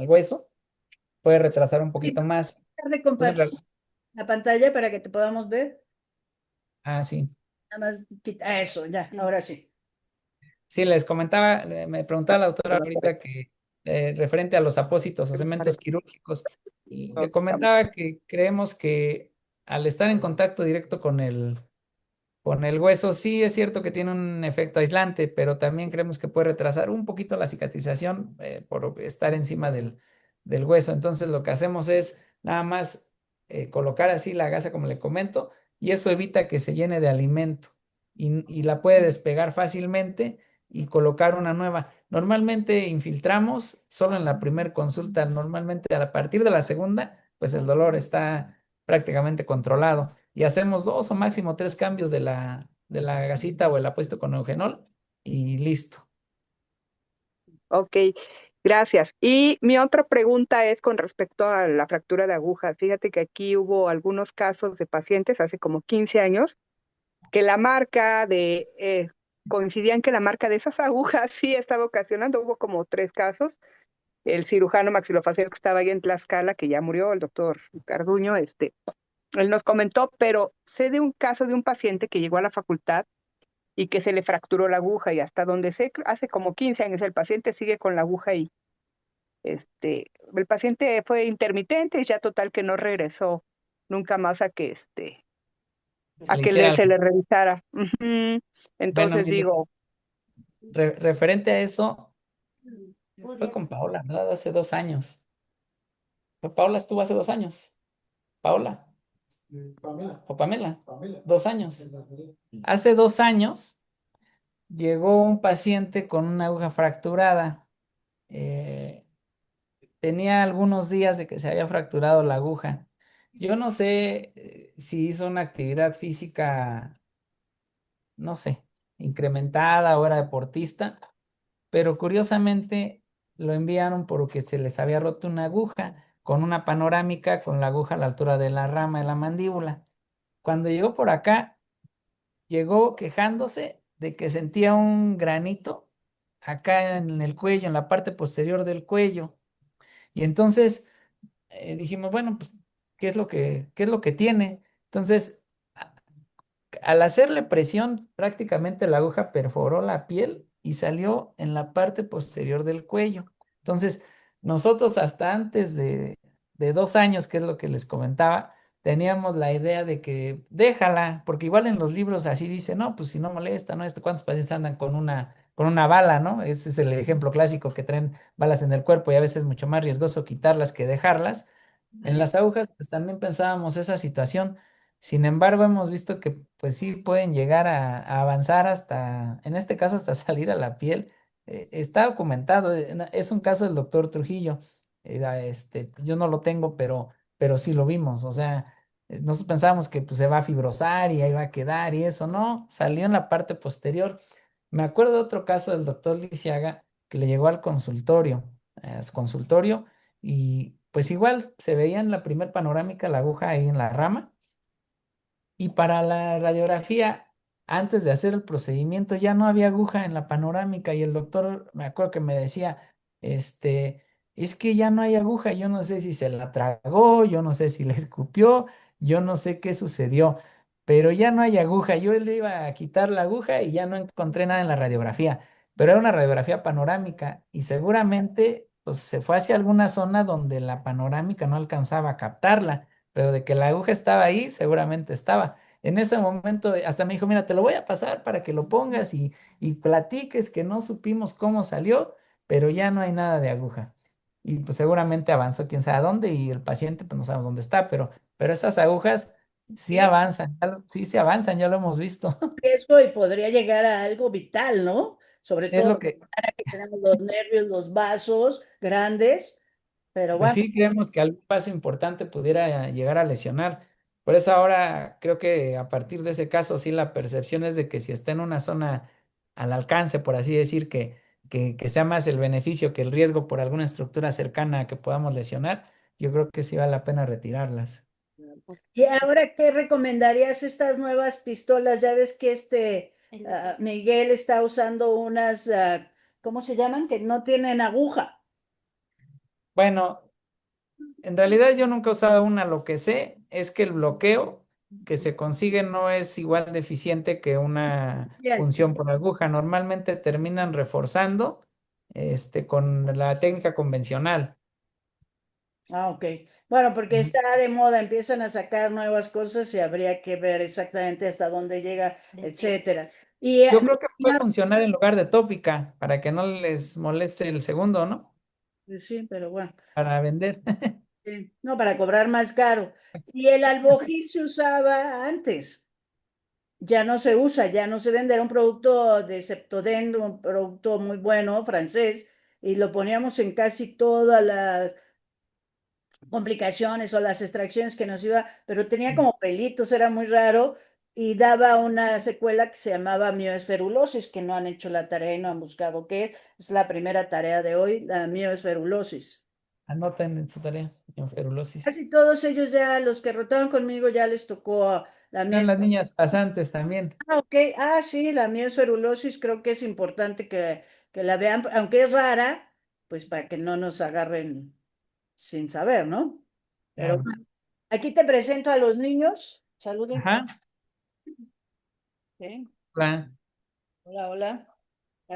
hueso, puede retrasar un Sí, poquito más. dejar de Entonces, compartir la pantalla para que te podamos ver. sí. Nada más eso, ya, ahora sí. Sí, les comentaba, me preguntaba la autora ahorita que referente a los apósitos o cementos quirúrgicos, y le comentaba que creemos que al estar en contacto directo con el hueso, sí es cierto que tiene un efecto aislante, pero también creemos que puede retrasar un poquito la cicatrización por estar encima del hueso. Entonces lo que hacemos es nada más colocar así la gasa como le comento, y eso evita que se llene de alimento y la puede despegar fácilmente y colocar una nueva. Normalmente infiltramos solo en la primera consulta, normalmente a partir de la segunda, pues el dolor está prácticamente controlado y hacemos 2 o máximo 3 cambios de la gasita o el apósito con eugenol y listo. Ok, gracias. Y mi otra pregunta es con respecto a la fractura de agujas. Fíjate que aquí hubo algunos casos de pacientes hace como 15 años que la marca coincidían que la marca de esas agujas sí estaba ocasionando, hubo como 3 casos. El cirujano maxilofacial que estaba ahí en Tlaxcala, que ya murió, el doctor Carduño, él nos comentó, pero sé de un caso de un paciente que llegó a la facultad y que se le fracturó la aguja y hasta donde sé, hace como 15 años el paciente sigue con la aguja ahí. El paciente fue intermitente y ya total que no regresó nunca más a Le que hiciera se algo. le revisara. Ujú. Bueno, Entonces mire, digo, referente a eso, fue Podría con Paola, ¿verdad? Hace 2 años. Paola estuvo hace 2 años. Paola o Pamela, 2 años. Hace 2 años llegó un paciente con una aguja fracturada. Eh, Tenía algunos días de que se había fracturado la aguja. Yo no sé si hizo una actividad física, no sé, incrementada o era deportista, pero curiosamente lo enviaron porque se les había roto una aguja con una panorámica con la aguja a la altura de la rama de la mandíbula. Cuando llegó por acá, llegó quejándose de que sentía un granito acá en el cuello, en la parte posterior del cuello. Y entonces dijimos, bueno, pues, ¿qué es lo que tiene? Entonces, a- al hacerle presión, prácticamente la aguja perforó la piel y salió en la parte posterior del cuello. Entonces, nosotros hasta antes de 2 años, que es lo que les comentaba, teníamos la idea de que déjala, porque igual en los libros así dice, no, pues si no molesta, ¿no? ¿Cuántos pacientes andan con una bala, ¿no? Ese es el ejemplo clásico que traen balas en el cuerpo y a veces es mucho más riesgoso quitarlas que dejarlas. En las agujas, pues también pensábamos esa situación. Sin embargo, hemos visto que pues sí pueden llegar a avanzar hasta, en este caso, hasta salir a la piel. Está documentado, es un caso del doctor Trujillo. Yo no lo tengo, pero sí lo vimos. O sea, nosotros pensábamos que pues, se va a fibrosar y ahí va a quedar y eso, no, salió en la parte posterior. Me acuerdo de otro caso del doctor Lisiaga que le llegó al consultorio, a su consultorio, y pues igual se veía en la primer panorámica la aguja ahí en la rama. Y para la radiografía, antes de hacer el procedimiento, ya no había aguja en la panorámica y el doctor, me acuerdo que me decía, este, es que ya no hay aguja, yo no sé si se la tragó, yo no sé si la escupió, yo no sé qué sucedió, pero ya no hay aguja. Yo le iba a quitar la aguja y ya no encontré nada en la radiografía, pero era una radiografía panorámica y seguramente pues, se fue hacia alguna zona donde la panorámica no alcanzaba a captarla, pero de que la aguja estaba ahí, seguramente estaba. En ese momento hasta me dijo, mira, te lo voy a pasar para que lo pongas y platiques que no supimos cómo salió, pero ya no hay nada de aguja. Y pues seguramente avanzó quién sabe a dónde y el paciente pues no sabemos dónde está, pero esas agujas Sí avanzan, sí se avanzan, ya lo hemos visto. Riesgo y podría llegar a algo vital, ¿no? Sobre Es todo lo que, que tenemos los nervios, los vasos grandes, pero pues bueno, sí, creemos que algún paso importante pudiera llegar a lesionar. Por eso ahora creo que a partir de ese caso, sí, la percepción es de que si está en una zona al alcance, por así decir, que sea más el beneficio que el riesgo por alguna estructura cercana que podamos lesionar, yo creo que sí vale la pena retirarlas. y ahora, ¿qué recomendarías estas nuevas pistolas? Ya ves que El Miguel está usando unas, ¿cómo se llaman? Que no tienen aguja. Bueno, en realidad yo nunca he usado una, lo que sé es que el bloqueo que se consigue no es igual de eficiente que una Bien. punción por aguja. Normalmente terminan reforzando con la técnica convencional. Ah, ok. Bueno, porque Ujú. está de moda, empiezan a sacar nuevas cosas y habría que ver exactamente hasta dónde llega, etcétera. Y Yo creo que puede funcionar en lugar de tópica para que no les moleste el segundo, ¿no? pues sí, pero bueno. Para vender. Sí, no, para cobrar más caro. Y el albojil se usaba antes, ya no se usa, ya no se vende, era un producto de Septodent, un producto muy bueno, francés, y lo poníamos en casi todas las complicaciones o las extracciones que nos iba, pero tenía como pelitos, era muy raro, y daba una secuela que se llamaba mioesferulosis, que no han hecho la tarea y no han buscado qué es la primera tarea de hoy, la mioesferulosis. Anoten en su tarea, en ferulosis. Casi todos ellos ya, los que rotaban conmigo, ya les tocó la Están mies. las niñas pasantes también. Ah, ok, sí, la miesferulosis creo que es importante que la vean, aunque es rara, pues para que no nos agarren sin saber, ¿no? Pero Claro. bueno, aquí te presento a los niños. Saluden. Ajá. Sí. Hola. Hola, hola.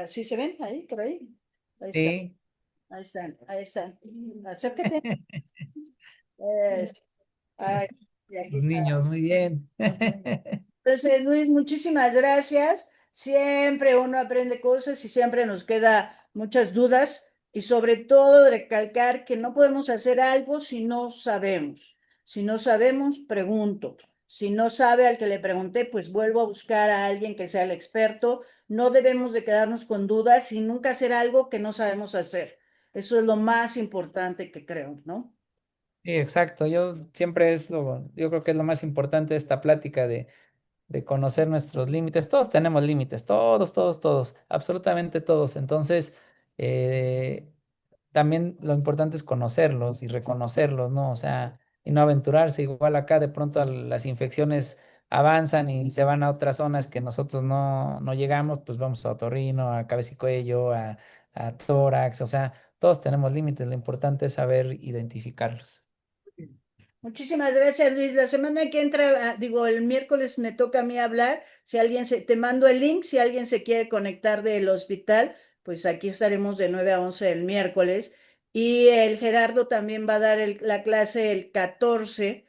¿Sí se ven ahí, por ahí? Ahí están, Sí. ahí están, ahí están. Acércate. Eh, ay, y aquí Los está. niños, muy bien. Entonces, Luis, muchísimas gracias. Siempre uno aprende cosas y siempre nos queda muchas dudas y sobre todo recalcar que no podemos hacer algo si no sabemos. Si no sabemos, pregunto. Si no sabe al que le pregunté, pues vuelvo a buscar a alguien que sea el experto. No debemos de quedarnos con dudas y nunca hacer algo que no sabemos hacer. Eso es lo más importante que creo, ¿no? Sí, exacto. Yo creo que es lo más importante de esta plática de conocer nuestros límites. Todos tenemos límites, todos, todos, todos, absolutamente todos. Entonces, eh, también lo importante es conocerlos y reconocerlos, ¿no? O sea, y no aventurarse. Igual acá de pronto las infecciones avanzan y se van a otras zonas que nosotros no llegamos, pues vamos a otorrino, a cabeza y cuello, a tórax, o sea, todos tenemos límites. Lo importante es saber identificarlos. Muchísimas gracias, Luis. La semana que entra, digo, el miércoles me toca a mí hablar. Si te mando el link, si alguien se quiere conectar del hospital, pues aquí estaremos de 9 a 11 el miércoles. Y el Gerardo también va a dar la clase el 14.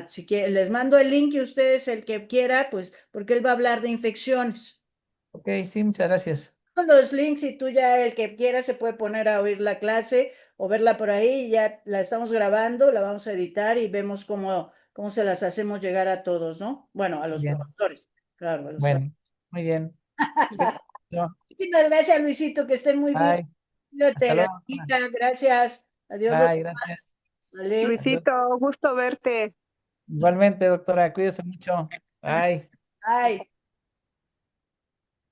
Si les mando el link y ustedes el que quiera, pues porque él va a hablar de infecciones. Ok, sí, muchas gracias. Los links y tú ya el que quiera se puede poner a oír la clase o verla por ahí, y ya la estamos grabando, la vamos a editar y vemos cómo se las hacemos llegar a todos, ¿no? Bueno, a los Bien, profesores, claro, a los bueno, muy bien. Cuídate mucho. Muchísimas gracias, Luisito, que estén muy bien. Bye. Cuídate, Hasta la luego. hija, gracias. Adiós, los Bye, demás. gracias. Sale. Adiós. Luisito, gusto verte. Igualmente, doctora, cuídese mucho. Bye. Ay.